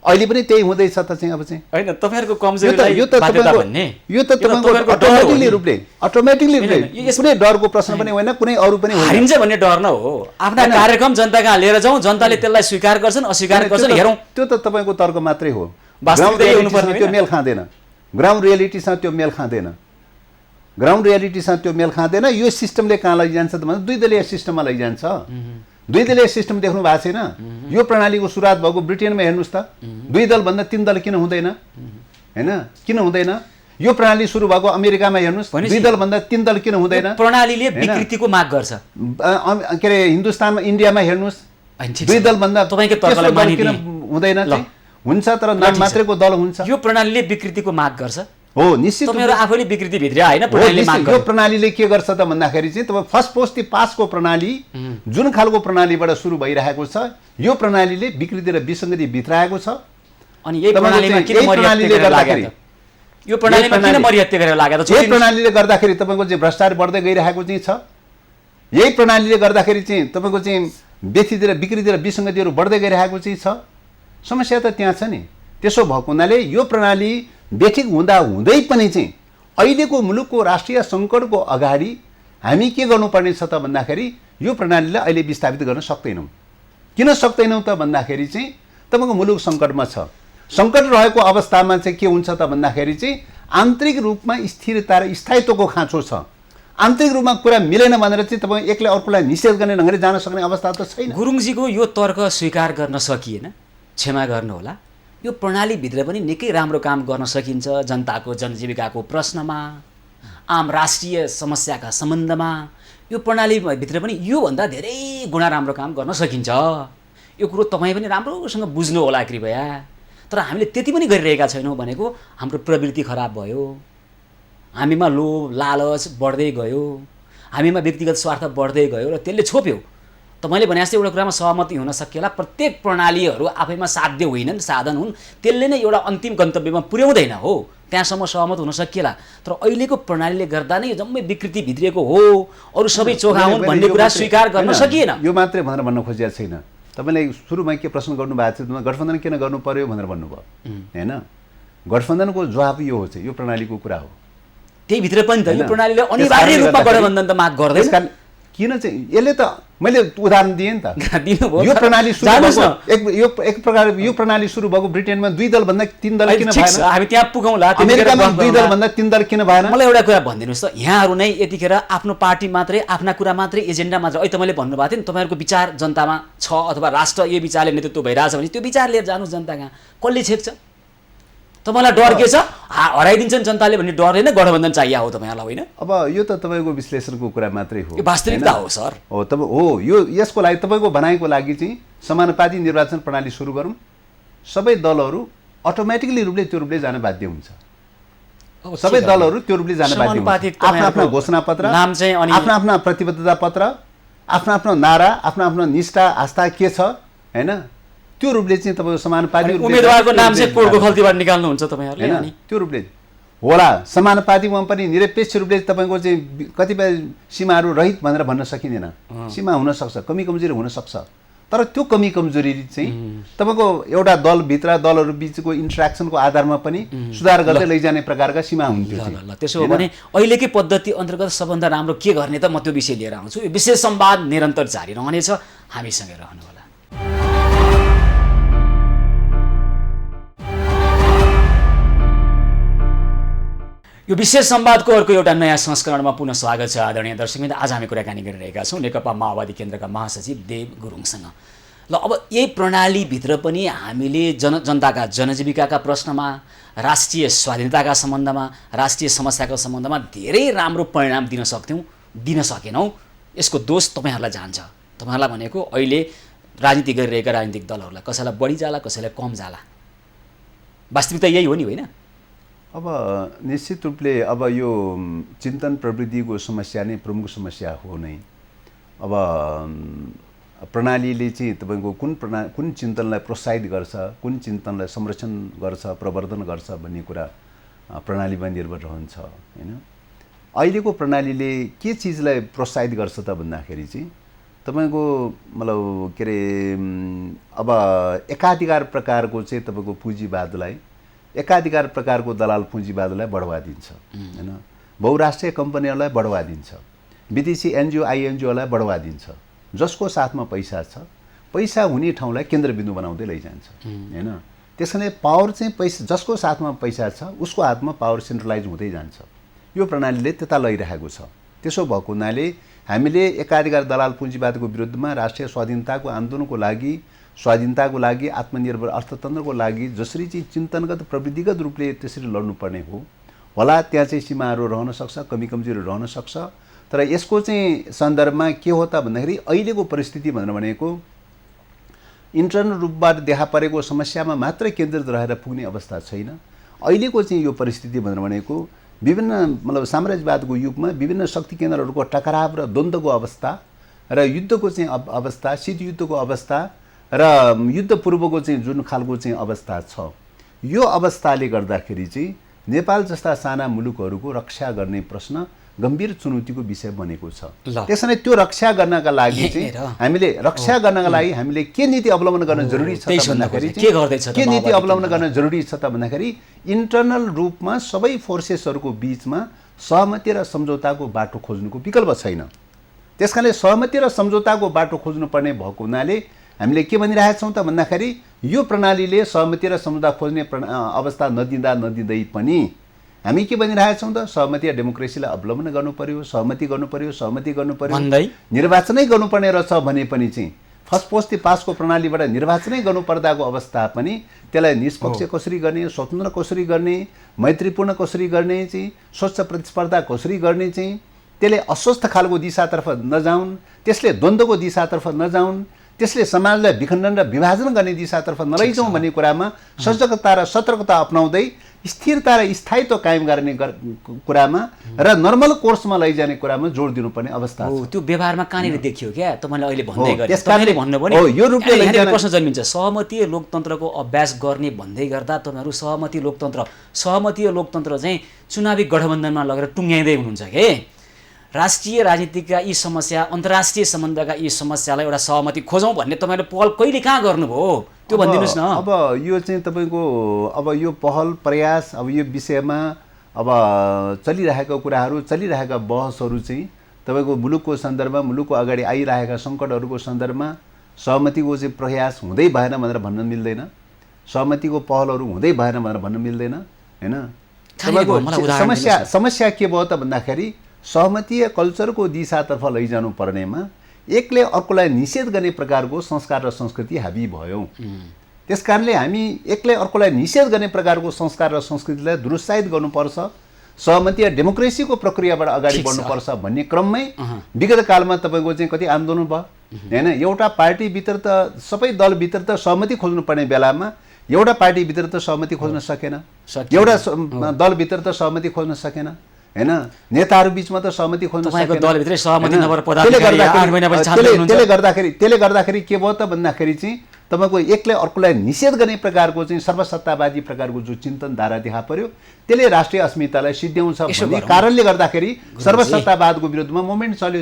अहिले पनि त्यही हुँदैछ त चाहिँ अब चाहिँ हैन तपाईहरुको कमजोरीलाई बाध्यता भन्ने यो त तपाईँको अटोमेटिकली रूपले कुनै डरको प्रश्न पनि होइन कुनै अरू पनि होइन हारिन्छ भन्ने डर न हो आफ्ना कार्यक्रम जनता कहाँ लिएर जाउँ जनताले त्यसलाई स्वीकार गर्छन् अस्वीकार गर्छन् हेरौँ त्यो त तपाईँको तर्क मात्रै हो वास्तविकता यही हुनुपर्ने त्यो मेल खाँदैन ग्राउन्ड रियालिटीसँग त्यो मेल खाँदैन ग्राउन्ड रियालिटीसँग त्यो मेल खाँदैन यो सिस्टमले कहाँ लैजान्छ त भन्दा 2 दलीय सिस्टममा लैजान्छ 2 दलीय सिस्टम देख्नु भएको छैन यो प्रणालीको सुरुवात भएको ब्रिटेनमा हेर्नुहोस् त 2 दल भन्दा 3 दल किन हुँदैन हैन किन हुँदैन यो प्रणाली सुरु भएको अमेरिकामा हेर्नुहोस् 2 दल भन्दा 3 दल किन हुँदैन प्रणालीले विकृतिको माग गर्छ के अरे हिन्दुस्तानमा इन्डियामा हेर्नुहोस् 2 दल भन्दा तपाईको तर्कलाई मानिदिए हुँदैन चाहिँ हुन्छ तर नाम मात्रैको दल हुन्छ यो प्रणालीले विकृतिको माग गर्छ हो निश्चित तपाईहरु आफैले विकृति भित्र्या हैन प्रणालीले माग गर्छ यो प्रणालीले के गर्छ त भन्दाखेरि चाहिँ तपाईँ फर्स्ट पोस्ट पासको प्रणाली जुन खालको प्रणालीबाट सुरु भइरहेको छ यो प्रणालीले विकृति र विसङ्गति भित्राएको छ अनि यही प्रणालीमा किन मर्यादा लागेको यो प्रणालीमा किन मर्यादा गरेर लागेको छ यही प्रणालीले गर्दाखेरि तपाईको चाहिँ भ्रष्टाचार बढ्दै गइरहेको चाहिँ छ यही प्रणालीले गर्दाखेरि चाहिँ तपाईको चाहिँ व्यक्तितिर विकृति र विसङ्गतिहरू बढ्दै गइरहेको चाहिँ छ समस्या त त्यहाँ छ नि त्यसो भएको हुनाले यो प्रणाली बेठिक हुँदा हुँदै पनि चाहिँ अहिलेको मुलुकको राष्ट्रिय सङ्कटको अगाडि हामी के गर्नुपर्ने छ त भन्दाखेरि यो प्रणालीलाई अहिले विस्थापित गर्न सक्दैनौँ किन सक्दैनौँ त भन्दाखेरि चाहिँ तपाईँको मुलुक सङ्कटमा छ सङ्कट रहेको अवस्थामा चाहिँ के हुन्छ त भन्दाखेरि चाहिँ आन्तरिक रूपमा स्थिरता र स्थायित्वको खाँचो छ आन्तरिक रूपमा कुरा मिलेन भनेर चाहिँ तपाईँ एक्लै अर्कोलाई निषेध गर्ने ढङ्गले जान सक्ने अवस्था त छैन गुरुङजीको यो तर्क स्वीकार गर्न सकिएन क्षमा गर्नुहोला यो प्रणालीभित्र पनि निकै राम्रो काम गर्न सकिन्छ जनताको जनजीविकाको प्रश्नमा आम राष्ट्रिय समस्याका सम्बन्धमा यो प्रणालीभित्र पनि योभन्दा धेरै गुणा राम्रो काम गर्न सकिन्छ यो कुरो तपाईँ पनि राम्रोसँग बुझ्नु होला कृपया तर हामीले त्यति पनि गरिरहेका छैनौँ भनेको हाम्रो प्रवृत्ति खराब भयो हामीमा लोभ लालच बढ्दै गयो हामीमा व्यक्तिगत स्वार्थ बढ्दै गयो र त्यसले छोप्यो तपाईले भने जस्तै एउटा कुरामा सहमति हुन सकिएला प्रत्येक प्रणालीहरू आफैमा साध्य होइनन् साधन हुन् त्यसले नै एउटा अन्तिम गन्तव्यमा पुर्याउँदैन हो त्यहाँसम्म सहमत हुन सकिएला तर अहिलेको प्रणालीले गर्दा नै जम्मै विकृति भित्रिएको हो अरू सबै चोखा हुन् भन्ने कुरा स्वीकार गर्न सकिएन यो मात्रै भनेर भन्न खोजेको छैन तपाईले सुरुमा के प्रश्न गर्नु भएको थियो गठबन्धन किन गर्नु पर्यो भनेर भन्नुभयो हैन गठबन्धनको जवाफ यो हो चाहिँ यो प्रणालीको कुरा हो त्यही भित्र पनि त यो प्रणालीले अनिवार्य रूपमा गठबन्धन त माग गर्दैन किन चाहिँ यसले त मैले उदाहरण दिएँ नि त यो प्रणाली सुरु भएको एक प्रकार यो प्रणाली सुरु भएको ब्रिटेनमा 2 दल भन्दा 3 दल किन भएन हामी त्यहाँ पुगौँला अमेरिकामा 2 दल भन्दा 3 दल किन भएन मलाई एउटा कुरा भनिदिनुस् त यहाँहरु नै यतिखेर आफ्नो पार्टी मात्रै आफ्ना कुरा मात्रै एजेन्डा मात्रै अहिले तपाईले भन्नुभएको थियो नि तपाईहरुको विचार जनतामा छ अथवा राष्ट्र यो विचारले नेतृत्व भइरहेछ भने त्यो विचार लिएर जानुस् जनता कहाँ कसले छेक्छ तपाईलाई डर के छ हराइदिन्छन् जनताले भन्ने डर हैन गठबन्धन चाहिए हो तपाईहरुलाई होइन अब यो त तपाईको विश्लेषणको कुरा मात्रै हो यो वास्तविकता हो सर हो तब हो यो यसको लागि तपाईको भनाइको लागि चाहिँ समानुपाती निर्वाचन प्रणाली सुरु गरौँ सबै दलहरू अटोमेटिकली रूपले त्यो रूपले जान बाध्य हुन्छ सबै दलहरू त्यो रूपले जान बाध्य हुन्छ आफ्नो आफ्नो घोषणापत्र नाम चाहिँ अनि आफ्नो आफ्नो प्रतिबद्धता पत्र आफ्नो आफ्नो नारा आफ्नो आफ्नो निष्ठा आस्था के छ हैन त्यो रूपले चाहिँ तपाईको समानुपाती उम्मेदवारको नाम चाहिँ कोडको खल्तीबाट निकाल्नु हुन्छ तपाईहरुले अनि त्यो रूपले होला समानुपातीमा पनि निरपेक्ष रूपले तपाईको चाहिँ कतिपय सीमाहरू रहित भनेर भन्न सकिँदैन सीमा हुन सक्छ कमी कमजोरी हुन सक्छ तर त्यो कमी कमजोरी चाहिँ तपाईको एउटा दलभित्र दलहरू बीचको इन्टरेक्सनको आधारमा पनि सुधार गर्दै लैजाने प्रकारका सीमा हुन्थ्यो ल त्यसो हो भने अहिलेकै पद्धति अन्तर्गत सबभन्दा राम्रो के गर्ने त म त्यो विषय लिएर आउँछु यो विशेष संवाद निरन्तर जारी रहनेछ हामीसँगै रहनु होला यो विशेष संवादको अर्को एउटा नयाँ संस्करणमा पुनः स्वागत छ आदरणीय दर्शकवृन्द आज हामी कुराकानी गरिरहेका छौँ नेकपा माओवादी केन्द्रका महासचिव देव गुरुङसँग ल अब यही प्रणालीभित्र पनि हामीले जनताका जनजीविकाका प्रश्नमा राष्ट्रिय स्वाधीनताका सम्बन्धमा राष्ट्रिय समस्याको सम्बन्धमा धेरै राम्रो परिणाम दिन सक्थ्यौँ दिन सकेनौँ यसको दोष तपाईहरुलाई जान्छ तपाईहरुलाई भनेको अहिले राजनीति गरिरहेका राजनीतिक दलहरूलाई कसैलाई बढी जाला कसैलाई कम जाला वास्तविकता यही हो नि होइन अब निश्चित रूपले अब यो चिन्तन प्रवृत्तिको समस्या नै प्रमुख समस्या हो नै अब प्रणालीले चाहिँ तपाईँको कुन चिन्तनलाई प्रोत्साहित गर्छ, कुन चिन्तनलाई संरक्षण गर्छ, प्रवर्धन गर्छ भन्ने कुरा प्रणालीमा निर्भर रहन्छ हैन। अहिलेको प्रणालीले के चिजलाई प्रोत्साहित गर्छ त भन्दाखेरि चाहिँ तपाईँको मतलब के अरे अब एकाधिकार प्रकारको चाहिँ तपाईँको पुँजीवादलाई, एकाधिकार प्रकारको दलाल पुँजीवादलाई बढावा दिन्छ हैन। बहुराष्ट्रिय कम्पनीहरूलाई बढावा दिन्छ, विदेशी एनजिओ आइएनजिओलाई बढावा दिन्छ। जसको साथमा पैसा छ, पैसा हुने ठाउँलाई केन्द्रबिन्दु बनाउँदै लैजान्छ हैन। त्यसकारणले पावर चाहिँ पैसा, जसको साथमा पैसा छ उसको हातमा पावर सेन्ट्रलाइज हुँदै जान्छ। यो प्रणालीले त्यता लैरहेको छ। त्यसो भएको हुनाले हामीले एकाधिकार दलाल पुँजीवादको विरुद्धमा राष्ट्रिय स्वाधीनताको आन्दोलनको लागि, स्वाधीनताको लागि, आत्मनिर्भर अर्थतन्त्रको लागि जसरी चाहिँ चिन्तनगत प्रविधिगत रूपले त्यसरी लड्नुपर्ने हो होला, त्यहाँ चाहिँ सीमाहरू रहन सक्छ, कमी कमजोरी रहन सक्छ। तर यसको चाहिँ सन्दर्भमा के हो त भन्दाखेरि अहिलेको परिस्थिति भनेको इन्टर्नल रूपबाट देखा परेको समस्यामा मात्रै केन्द्रित रहेर पुग्ने अवस्था छैन। अहिलेको चाहिँ यो परिस्थिति भनेको विभिन्न मतलब साम्राज्यवादको युगमा विभिन्न शक्ति केन्द्रहरूको टकराव र द्वन्द्वको अवस्था र युद्धको चाहिँ अवस्था, शीत युद्धको अवस्था र युद्ध पूर्वको चाहिँ जुन खालको चाहिँ अवस्था छ, यो अवस्थाले गर्दाखेरि चाहिँ नेपाल जस्ता साना मुलुकहरूको रक्षा गर्ने प्रश्न गम्भीर चुनौतीको विषय बनेको छ। त्यसैले त्यो रक्षा गर्नका लागि चाहिँ हामीले हामीले के नीति अवलम्बन गर्न जरुरी छ भन्दाखेरि के नीति अवलम्बन गर्न जरुरी छ त भन्दाखेरि इन्टर्नल रूपमा सबै फोर्सेसहरूको बीचमा सहमति र सम्झौताको बाटो खोज्नुको विकल्प छैन। त्यसकारणले सहमति र सम्झौताको बाटो खोज्नुपर्ने भएको हुनाले हामीले के भनिरहेका छौँ त भन्दाखेरि यो प्रणालीले सहमति र सम्झौता खोज्ने अवस्था नदिँदै पनि हामी के भनिरहेका छौँ त सहमति र डेमोक्रेसीलाई अवलम्बन गर्नु पर्यो, सहमति गर्नु पर्यो, निर्वाचनै गर्नुपर्ने रहेछ भने पनि चाहिँ फर्स्ट पोस्ट द पासको प्रणालीबाट निर्वाचनै गर्नुपर्दाको अवस्था पनि त्यसलाई निष्पक्ष कसरी गर्ने, स्वतन्त्र कसरी गर्ने, मैत्रीपूर्ण कसरी गर्ने, चाहिँ स्वच्छ प्रतिस्पर्धा कसरी गर्ने, चाहिँ त्यसले अस्वस्थ खालको दिशातर्फ नजाउन्, त्यसले द्वन्द्वको दिशातर्फ नजाउन्, त्यसले समाजलाई विखण्डन र विभाजन गर्ने दिशातर्फ नलैजाउँ भन्ने कुरामा सजगता र सतर्कता अपनाउँदै स्थिरता र स्थायित्व कायम गर्ने कुरामा र नर्मल कोर्समा लैजाने कुरामा जोड दिनुपर्ने अवस्था छ। त्यो व्यवहारमा कहाँनिर देखियो क्या तपाईँले अहिले भन्दै गरे, तपाईँले भन्नु पनि यो रूपले यहाँ प्रश्न जन्मिन्छ। सहमतीय लोकतन्त्रको अभ्यास गर्ने भन्दै गर्दा तपाईँहरू सहमतीय लोकतन्त्र चाहिँ चुनावी गठबन्धनमा लगेर टुङ्ग्याइँदै हुनुहुन्छ के। राष्ट्रिय राजनीतिका यी समस्या, अन्तर्राष्ट्रिय सम्बन्धका यी समस्यालाई एउटा सहमति खोजौँ भन्ने तपाईँले पहल कहिले कहाँ गर्नुभयो त्यो भनिदिनुहोस् न। अब यो चाहिँ तपाईँको अब यो पहल प्रयास, अब यो विषयमा अब चलिरहेका कुराहरू, चलिरहेका बहसहरू चाहिँ तपाईँको मुलुकको सन्दर्भमा, मुलुकको अगाडि आइरहेका सङ्कटहरूको सन्दर्भमा सहमतिको चाहिँ प्रयास हुँदै भएन भनेर भन्न मिल्दैन, सहमतिको पहलहरू हुँदै भएन भनेर भन्न मिल्दैन हैन। समस्या के भयो त भन्दाखेरि सहमतीय कल्चरको दिशातर्फ लैजानु पर्नेमा एकले अर्कोलाई निषेध गर्ने प्रकारको संस्कार र संस्कृति हाबी भयो। त्यसकारणले हामी एकले अर्कोलाई निषेध गर्ने प्रकारको संस्कार र संस्कृतिलाई दुरुत्साहित गर्नुपर्छ, सहमति र डेमोक्रेसीको प्रक्रियाबाट अगाडि बढ्नुपर्छ भन्ने क्रममै विगत कालमा तपाईँको चाहिँ कति आन्दोलन भयो हैन। एउटा पार्टीभित्र त सबै दलभित्र त सहमति खोज्नुपर्ने बेलामा एउटा पार्टीभित्र त सहमति खोज्न सकेन, एउटा दलभित्र त सहमति खोज्न सकेन हैन, नेताहरू बीचमा त सहमति खोज्न सकेन। त्यसले गर्दाखेरि के भयो त भन्दाखेरि चाहिँ तपाईँको एकले अर्कोलाई निषेध गर्ने प्रकारको चाहिँ सर्वसत्तावादी प्रकारको जो चिन्तनधारा देखा पर्यो त्यसले राष्ट्रिय अस्मितालाई सिद्ध्याउँछ भन्ने कारणले गर्दाखेरि सर्वसत्तावादको विरुद्धमा मुभमेन्ट चल्यो।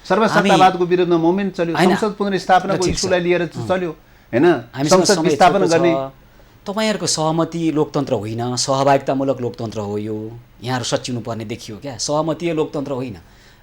सर्वसत्तावादको विरुद्धमा मुभमेन्ट चल्यो, संसद पुनर्स्थापनाको इस्युलाई लिएर चल्यो हैन, संसद विस्थापन गर्ने। तपाईहरुको सहमति लोकतन्त्र होइन, सहभागितामूलक लोकतन्त्र हो यो। यहाँहरु सचिनु पर्ने देखियो क्या। सहमतीय लोकतन्त्र होइन,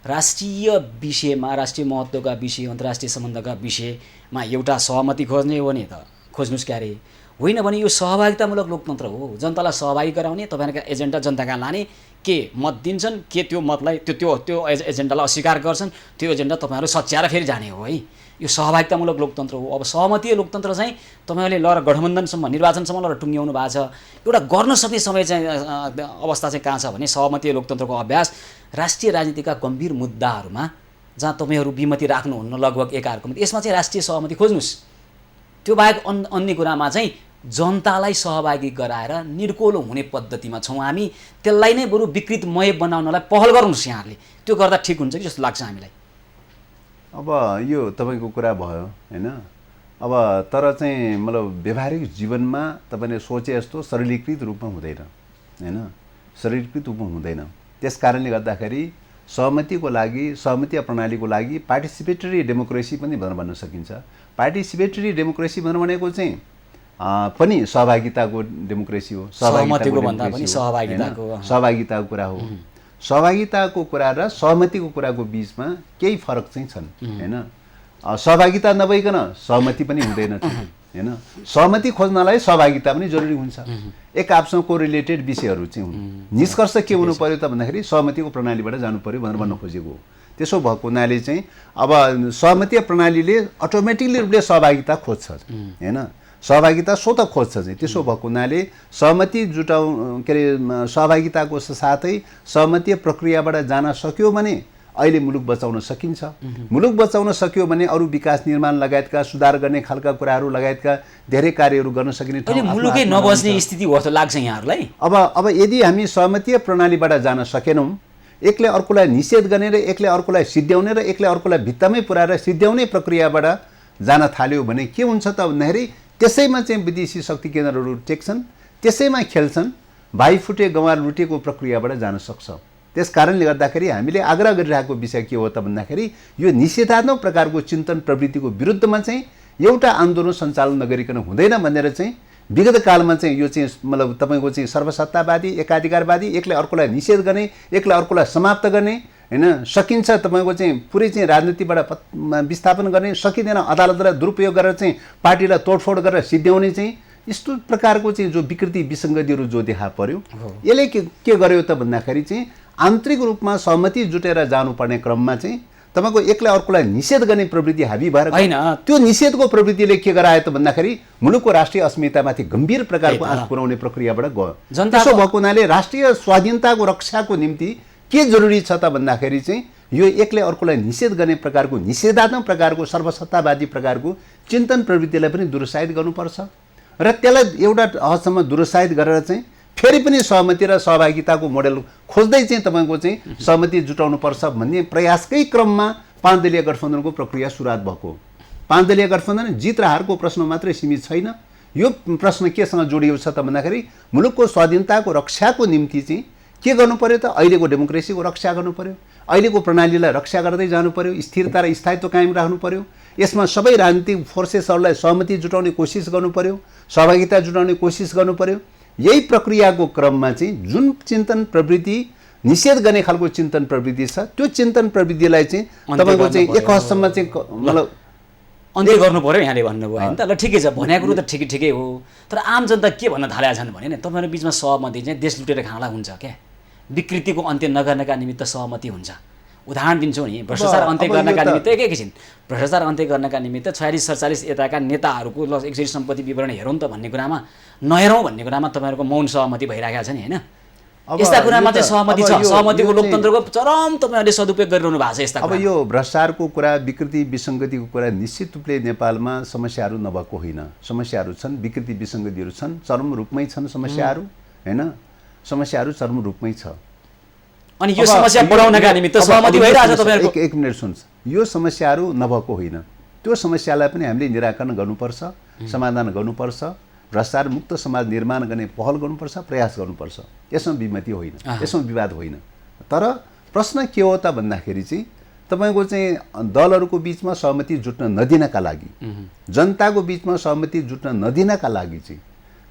राष्ट्रिय विषयमा, राष्ट्रिय महत्त्वका विषय, अन्तर्राष्ट्रिय सम्बन्धका विषयमा एउटा सहमति खोज्ने हो भने त खोज्नुस् क्यारे, होइन भने यो सहभागितामूलक लोकतन्त्र हो। जनतालाई सहभागी गराउने, तपाईहरुका एजेन्डा जनताका लाने, के मत दिन्छन्, के त्यो मतलाई त्यो एजेन्डालाई अस्वीकार गर्छन्, त्यो एजेन्डा तपाईहरु सच्याएर फेरि जाने हो है। यो सहभागितामूलक लोकतन्त्र हो। अब सहमतीय लोकतन्त्र चाहिँ तपाईहरुले ल गठबन्धनसम्म, निर्वाचनसम्म ल टुङ्ग्याउनु भएको छ। एउटा गर्न सक्ने समय चाहिँ अवस्था चाहिँ कहाँ छ भने सहमतीय लोकतन्त्रको अभ्यास राष्ट्रिय राजनीतिका गम्भीर मुद्दाहरूमा जहाँ तपाईहरु विमति राख्नुहुन्न लगभग एकाअर्कामा, यसमा चाहिँ राष्ट्रिय सहमति खोज्नुस्। त्यो बाहेक अन्य कुरामा चाहिँ जनतालाई सहभागी गराएर निर्कोलो हुने पद्धतिमा छौँ हामी। त्यसलाई नै बरु विकृतमय बनाउनलाई पहल गर्नुस् यहाँहरूले। त्यो गर्दा ठिक हुन्छ कि जस्तो लाग्छ हामीलाई। अब यो तपाईँको कुरा भयो हैन। अब तर चाहिँ मतलब व्यवहारिक जीवनमा तपाईँले सोचे जस्तो सरलीकृत रूपमा हुँदैन हैन, सरलीकृत रूपमा हुँदैन। त्यस कारणले गर्दाखेरि सहमतिको लागि, सहमति प्रणालीको लागि पार्टिसिपेटरी डेमोक्रेसी पनि भन्न सकिन्छ। पार्टिसिपेटरी डेमोक्रेसी भनेको चाहिँ पनि सहभागिताको डेमोक्रेसी हो। सहमतिको भन्दा पनि सहभागिताको कुरा हो। सहभागिताको कुरा र सहमतिको कुराको बीचमा केही फरक चाहिँ छन् हैन। सहभागिता नभइकन सहमति पनि हुँदैन हैन। सहमति खोज्नलाई सहभागिता पनि जरुरी हुन्छ। एक आपसँग कोरिलेटेड विषयहरू चाहिँ हुन्। निष्कर्ष के हुनु पर्यो त भन्दाखेरि सहमतिको प्रणालीबाट जानु पर्यो भनेर भन्न खोजेको हो। त्यसो भएको हुनाले चाहिँ अब सहमति प्रणालीले अटोमेटिकली रूपले सहभागिता खोज्छ हैन, सहभागिता स्वतः खोज्छ चाहिँ। त्यसो भएको हुनाले सहमति के अरे सहभागिताको साथै सहमति प्रक्रियाबाट जान सक्यो भने अहिले मुलुक बचाउन सकिन्छ। मुलुक बचाउन सक्यो भने अरू विकास निर्माण लगायतका सुधार गर्ने खालका कुराहरू लगायतका धेरै कार्यहरू गर्न सकिने ठाउँ मुलुकै नबस्ने स्थिति हो जस्तो लाग्छ यहाँहरूलाई। अब यदि हामी सहमति प्रणालीबाट जान सकेनौँ, एकले अर्कोलाई निषेध गर्ने र एकले अर्कोलाई सिद्ध्याउने र एकले अर्कोलाई भित्तामै पुर्याएर सिद्ध्याउने प्रक्रियाबाट जान थाल्यो भने के हुन्छ त भन्दाखेरि त्यसैमा चाहिँ विदेशी शक्ति केन्द्रहरू टेक्छन्, त्यसैमा खेल्छन्, भाइफुटे गँवार लुटेको प्रक्रियाबाट जान सक्छ। त्यस कारणले गर्दाखेरि हामीले आग्रह गरिरहेको विषय के हो त भन्दाखेरि यो निषेधात्मक प्रकारको चिन्तन प्रवृत्तिको विरुद्धमा चाहिँ एउटा आन्दोलन सञ्चालन नगरिकन हुँदैन भनेर चाहिँ विगत कालमा चाहिँ यो चाहिँ मतलब तपाईँको चाहिँ सर्वसत्तावादी एकाधिकारवादी एकले अर्कोलाई निषेध गर्ने, एकले अर्कोलाई समाप्त गर्ने हैन, सकिन्छ तपाईँको चाहिँ पुरै चाहिँ राजनीतिबाट विस्थापन गर्ने, सकिँदैन अदालतलाई दुरुपयोग गरेर चाहिँ पार्टीलाई तोडफोड गरेर सिद्ध्याउने चाहिँ यस्तो प्रकारको चाहिँ जो विकृति विसङ्गतिहरू जो देखा पर्यो, यसले के गर्यो त भन्दाखेरि चाहिँ आन्तरिक रूपमा सहमति जुटेर जानुपर्ने क्रममा चाहिँ तपाईँको एकले अर्कोलाई निषेध गर्ने प्रवृत्ति हाबी भएर त्यो निषेधको प्रवृत्तिले के गरायो त भन्दाखेरि मुलुकको राष्ट्रिय अस्मितामाथि गम्भीर प्रकारको आँच पुर्याउने प्रक्रियाबाट गयो। त्यसो भएको हुनाले राष्ट्रिय स्वाधीनताको रक्षाको निम्ति के जरुरी छ त भन्दाखेरि चाहिँ यो एकले अर्कोलाई निषेध गर्ने प्रकारको निषेधात्मक प्रकारको सर्वसत्तावादी प्रकारको चिन्तन प्रवृत्तिलाई पनि दुरुत्साहित गर्नुपर्छ र त्यसलाई एउटा हदसम्म दुरुत्साहित गरेर चाहिँ फेरि पनि सहमति र सहभागिताको मोडेल खोज्दै चाहिँ तपाईँको चाहिँ सहमति जुटाउनुपर्छ भन्ने प्रयासकै क्रममा 5 दलीय गठबन्धनको प्रक्रिया सुरुवात भएको। 5 दलीय गठबन्धन जित र हारको प्रश्न मात्रै सीमित छैन। यो प्रश्न केसँग जोडिएको छ त भन्दाखेरि मुलुकको स्वाधीनताको रक्षाको निम्ति चाहिँ के गर्नु पर्यो त, अहिलेको डेमोक्रेसीको रक्षा गर्नु पर्यो, अहिलेको प्रणालीलाई रक्षा गर्दै जानु पर्यो, स्थिरता र स्थायित्व कायम राख्नु पर्यो। यसमा सबै राजनीतिक फोर्सेसहरूलाई सहमति जुटाउने कोसिस गर्नु पर्यो, सहभागिता जुटाउने कोसिस गर्नु पर्यो। यही प्रक्रियाको क्रममा चाहिँ जुन चिन्तन प्रवृत्ति निषेध गर्ने खालको चिन्तन प्रवृत्ति छ त्यो चिन्तन प्रवृत्तिलाई चाहिँ तपाईँको चाहिँ एक हदसम्म चाहिँ मतलब अन्त्य गर्नु पर्यो यहाँले भन्नुभयो हैन त। ल ठिकै छ, भनेको कुरो त ठिकै हो, तर आम जनता के भन्न थालेका छन् भने नि तपाईँहरू बिचमा सहमति चाहिँ देश लुटेर खानलाई हुन्छ क्या, विकृतिको अन्त्य नगर्नका निमित्त सहमति हुन्छ। उदाहरण दिन्छु नि, भ्रष्टाचार अन्त्य गर्नका निमित्त एकैछिन भ्रष्टाचार अन्त्य गर्नका निमित्त 46-47 यताका नेताहरूको एकचोटि सम्पत्ति विवरण हेरौँ त भन्ने कुरामा नहेरौँ भन्ने कुरामा तपाईँहरूको मौन सहमति भइरहेको छ नि हैन। यस्ता कुरामा चाहिँ सहमति छ, सहमतिको लोकतन्त्रको चरम तपाईँहरूले सदुपयोग गरिरहनु भएको छ यस्ता। अब यो भ्रष्टाचारको कुरा, विकृति विसङ्गतिको कुरा निश्चित रूपले नेपालमा समस्याहरू नभएको होइन, समस्याहरू छन्, विकृति विसङ्गतिहरू छन्, चरम रूपमै छन् समस्याहरू हैन, समस्याहरू चरम रूपमै छ। अनि यो समस्या बढाउनका निमित्त सहमति भइरहेछ तपाईहरुको। एक मिनेट सुन्नुस्, यो समस्याहरू नभएको होइन, त्यो समस्यालाई पनि हामीले निराकरण गर्नुपर्छ, समाधान गर्नुपर्छ, भ्रष्टाचार मुक्त समाज निर्माण गर्ने पहल गर्नुपर्छ, प्रयास गर्नुपर्छ। यसमा विमति होइन, यसमा विवाद होइन। तर प्रश्न के हो त भन्दाखेरि चाहिँ तपाईको चाहिँ दलहरूको बीचमा सहमति जुट्न नदिनका लागि, जनताको बीचमा सहमति जुट्न नदिनका लागि चाहिँ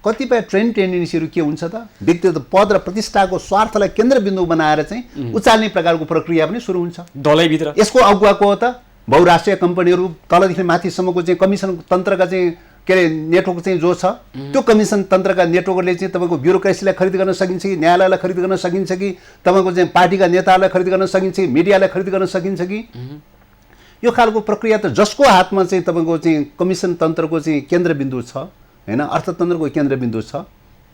कतिपय ट्रेन्ड टेन्डेन्सीहरू के हुन्छ त, व्यक्तिगत पद र प्रतिष्ठाको स्वार्थलाई केन्द्रबिन्दु बनाएर चाहिँ उचाल्ने प्रकारको प्रक्रिया पनि सुरु हुन्छ दलैभित्र। यसको अगुवा को हो त, बहुराष्ट्रिय कम्पनीहरू तलदेखि माथिसम्मको चाहिँ कमिसन तन्त्रका चाहिँ के अरे नेटवर्क चाहिँ जो छ, त्यो कमिसन तन्त्रका नेटवर्कले चाहिँ तपाईँको ब्युरोक्रेसीलाई खरिद गर्न सकिन्छ कि, न्यायालयलाई खरिद गर्न सकिन्छ कि, तपाईँको चाहिँ पार्टीका नेताहरूलाई खरिद गर्न सकिन्छ कि, मिडियालाई खरिद गर्न सकिन्छ कि, यो खालको प्रक्रिया त जसको हातमा चाहिँ तपाईँको चाहिँ कमिसन तन्त्रको चाहिँ केन्द्रबिन्दु छ हैन, अर्थतन्त्रको केन्द्रबिन्दु छ,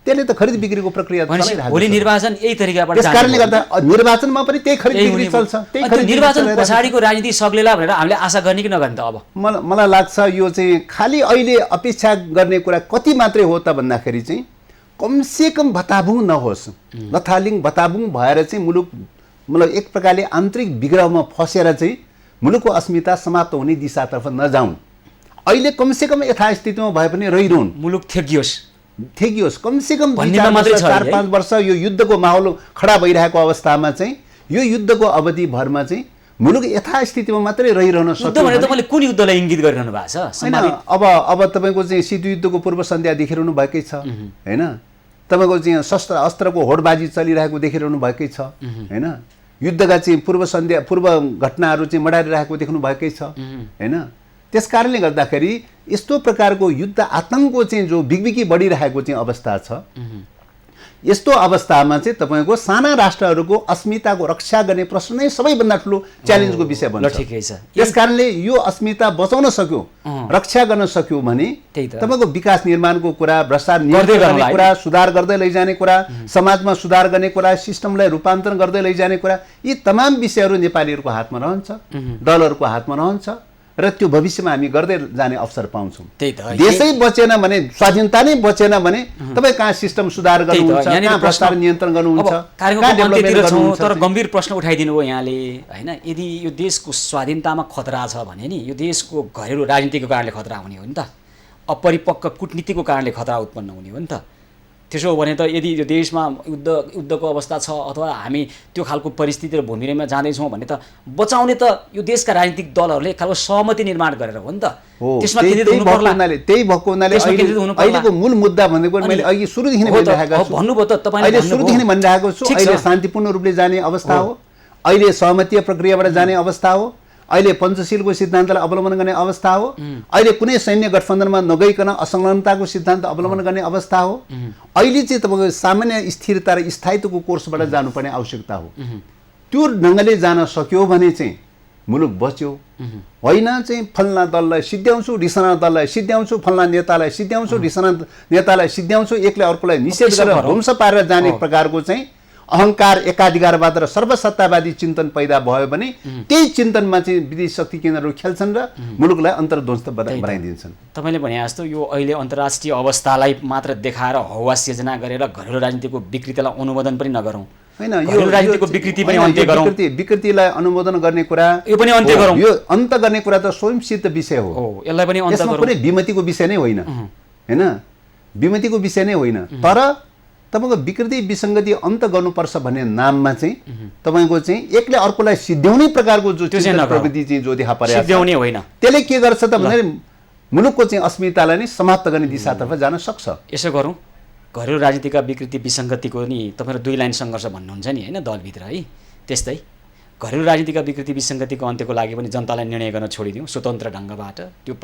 त्यसले त खरिद बिक्रीको प्रक्रिया चलिरहेको छ। भोलि निर्वाचन यही तरिकाबाट त्यस कारणले गर्दा निर्वाचनमा पनि त्यही खरिद बिक्री चल्छ। त्यही निर्वाचन पछाडिको राजनीति सग्लेला भनेर हामीले आशा गर्ने कि नगर्ने त? अब मलाई लाग्छ यो चाहिँ खालि अहिले अपेक्षा गर्ने कुरा कति मात्रै हो त भन्दाखेरि चाहिँ कमसेकम भताभुङ नहोस्, लथालिङ भताभुङ भएर चाहिँ मुलुक मतलब एक प्रकारले आन्तरिक विग्रहमा फसेर चाहिँ मुलुकको अस्मिता समाप्त हुने दिशातर्फ नजाउँ। अहिले कमसेकम यथास्थितिमा भए पनि रहिरहन्, मुलुक थेगियोस् कमसेकम भन्नेमा मात्रै छ 4-5 वर्ष यो युद्धको माहौल खडा भइरहेको अवस्थामा चाहिँ यो युद्धको अवधिभरमा चाहिँ मुलुक यथास्थितिमा मात्रै रहिरहन सक्छ। युद्ध भने तपाईँले कुन युद्धलाई इङ्गित गरिरहनु भएको छ? हैन, अब तपाईँको चाहिँ शीतयुद्धको पूर्व सन्ध्या देखिरहनु भएकै छ हैन, तपाईँको चाहिँ शस्त्र अस्त्रको होडबाजी चलिरहेको देखिरहनु भएकै छ हैन, युद्धका चाहिँ पूर्व घटनाहरू चाहिँ मडारिरहेको देख्नु भएकै छ हैन। त्यस कारणले गर्दाखेरि यस्तो प्रकारको युद्ध आतङ्कको चाहिँ जो बिगबिगी बढिरहेको चाहिँ अवस्था छ, यस्तो अवस्थामा चाहिँ तपाईँको साना राष्ट्रहरूको अस्मिताको रक्षा गर्ने प्रश्न नै सबैभन्दा ठुलो च्यालेन्जको विषय बन्छ। ठिकै छ। त्यस कारणले यो अस्मिता बचाउन सक्यो, रक्षा गर्न सक्यो भने तपाईँको विकास निर्माणको कुरा, भ्रष्टाचार नियन्त्रण गर्ने कुरा, सुधार गर्दै लैजाने कुरा, समाजमा सुधार गर्ने कुरा, सिस्टमलाई रूपान्तरण गर्दै लैजाने कुरा, यी तमाम विषयहरू नेपालीहरूको हातमा रहन्छ, दलहरूको हातमा रहन्छ र त्यो भविष्यमा हामी गर्दै जाने अवसर पाउँछौँ। देशै बचेन भने, स्वाधीनता नै बचेन भने तपाईँ कहाँ सिस्टम सुधार गर्नुहुन्छ, कहाँ भ्रष्टाचार नियन्त्रण गर्नुहुन्छ, कहाँ डेभलपमेन्ट गर्नुहुन्छ? तर गम्भीर प्रश्न उठाइदिनु हो यहाँले हैन। यदि यो देशको स्वाधीनतामा खतरा छ भने नि यो देशको घरेलु राजनीतिको कारणले खतरा हुने हो नि त, अपरिपक्व कूटनीतिको कारणले खतरा उत्पन्न हुने हो नि त। त्यसो हो भने त यदि यो देशमा युद्धको अवस्था छ अथवा हामी त्यो खालको परिस्थिति र भूमिरेमा जाँदैछौँ भने त बचाउने त यो देशका राजनीतिक दलहरूले एक खालको सहमति निर्माण गरेर हो नि त। त्यसमा केन्द्रित हुनु पर्ला। त्यही भएको हुनाले अहिलेको मूल मुद्दा भनेको मैले अघि सुरुदेखि नै भनिरहेको छु, भन्नुभयो त तपाईले, अहिले सुरुदेखि नै भनिरहेको छु, अहिले शान्तिपूर्ण रूपले जाने अवस्था हो, अहिले सहमतीय प्रक्रियाबाट जाने अवस्था हो, अहिले पञ्चशीलको सिद्धान्तलाई अवलम्बन गर्ने अवस्था हो, अहिले कुनै सैन्य गठबन्धनमा नगइकन असंलग्नताको सिद्धान्त अवलम्बन गर्ने अवस्था हो। अहिले चाहिँ तपाईँको सामान्य स्थिरता र स्थायित्वको कोर्सबाट जानुपर्ने आवश्यकता हो। त्यो ढङ्गले जान सक्यो भने चाहिँ मुलुक बच्यो, होइन चाहिँ फल्ना दललाई सिद्ध्याउँछु, ढिसना दललाई सिद्ध्याउँछु, फल्ना नेतालाई सिद्ध्याउँछु, ढिसना नेतालाई सिद्ध्याउँछु, एकले अर्कोलाई निषेध गरेर ध्वंस पारेर जाने प्रकारको चाहिँ अहङ्कार, एकाधिकारवाद र सर्वसत्तावादी चिन्तन पैदा भयो भने त्यही चिन्तनमा चाहिँ विदेशी शक्ति केन्द्रहरू खेल्छन् र मुलुकलाई अन्तर्ध्वस्त बनाइदिन्छन्। तपाईँले भने जस्तो यो अहिले अन्तर्राष्ट्रिय अवस्थालाई मात्र देखाएर हवा सिर्जना गरेर घरेलु राजनीतिको विकृतिलाई अनुमोदन पनि नगरौँ, होइन यो राजनीतिको विकृति पनि अन्त्य गरौँ, विकृतिलाई अनुमोदन गर्ने कुरा यो पनि अन्त्य गरौँ। यो अन्त्य गर्ने कुरा त स्वयंसिद्ध विषय हो, यसलाई पनि अन्त्य गरौँ। कुनै विमतिको विषय नै होइन हैन, विमतिको विषय नै होइन, तर तपाईँको विकृति विसङ्गति अन्त गर्नुपर्छ भन्ने नाममा चाहिँ तपाईँको चाहिँ एकले अर्कोलाई सिद्ध्याउने प्रकारको जो प्रवृत्ति चाहिँ जो देखा परेको सिद्ध्याउने होइन, त्यसले के गर्छ त भने मुलुकको चाहिँ अस्मितालाई नै समाप्त गर्ने दिशातर्फ जान सक्छ। यसो गरौँ, घरेलु राजनीतिका विकृति विसङ्गतिको नि तपाईँहरू 2 लाइन सङ्घर्ष भन्नुहुन्छ नि होइन दलभित्र है, त्यस्तै घरेलु राजनीतिका विकृति विसङ्गतिको अन्त्यको लागि पनि जनतालाई निर्णय गर्न छोडिदिउँ स्वतन्त्र ढङ्गबाट। त्यो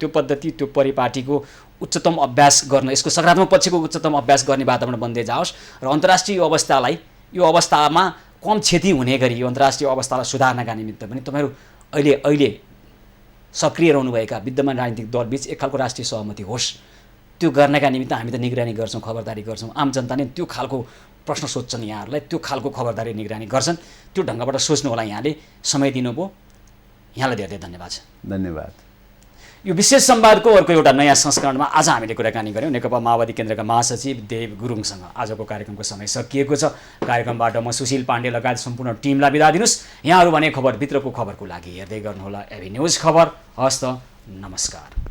पद्धति, त्यो परिपाटीको उच्चतम अभ्यास गर्न, यसको सकारात्मक पक्षको उच्चतम अभ्यास गर्ने वातावरण बन्दै जाओस् र अन्तर्राष्ट्रिय अवस्थालाई, यो अवस्थामा कम क्षति हुने गरी यो अन्तर्राष्ट्रिय अवस्थालाई सुधार्नका निमित्त पनि तपाईँहरू अहिले सक्रिय रहनुभएका विद्यमान राजनीतिक दलबीच एक खालको राष्ट्रिय सहमति होस्। त्यो गर्नका निमित्त हामी त निगरानी गर्छौँ, खबरदारी गर्छौँ, आम जनता नै त्यो खालको प्रश्न सोध्छन्, यहाँहरूलाई त्यो खालको खबरदारी निगरानी गर्छन्, त्यो ढङ्गबाट सोच्नु होला। यहाँले समय दिनुभयो, यहाँलाई धेरै धेरै धन्यवाद छ। धन्यवाद। यो विशेष संवादको अर्को एउटा नयाँ संस्करणमा आज हामीले कुराकानी गऱ्यौँ नेकपा माओवादी केन्द्रका महासचिव देव गुरुङसँग। आजको कार्यक्रमको समय सकिएको छ। कार्यक्रमबाट म सुशील पाण्डे लगायत सम्पूर्ण टिमलाई बिदा दिनुहोस्। यहाँहरू भने खबरभित्रको खबरको लागि हेर्दै गर्नुहोला एभी न्युज खबर। हस्त नमस्कार।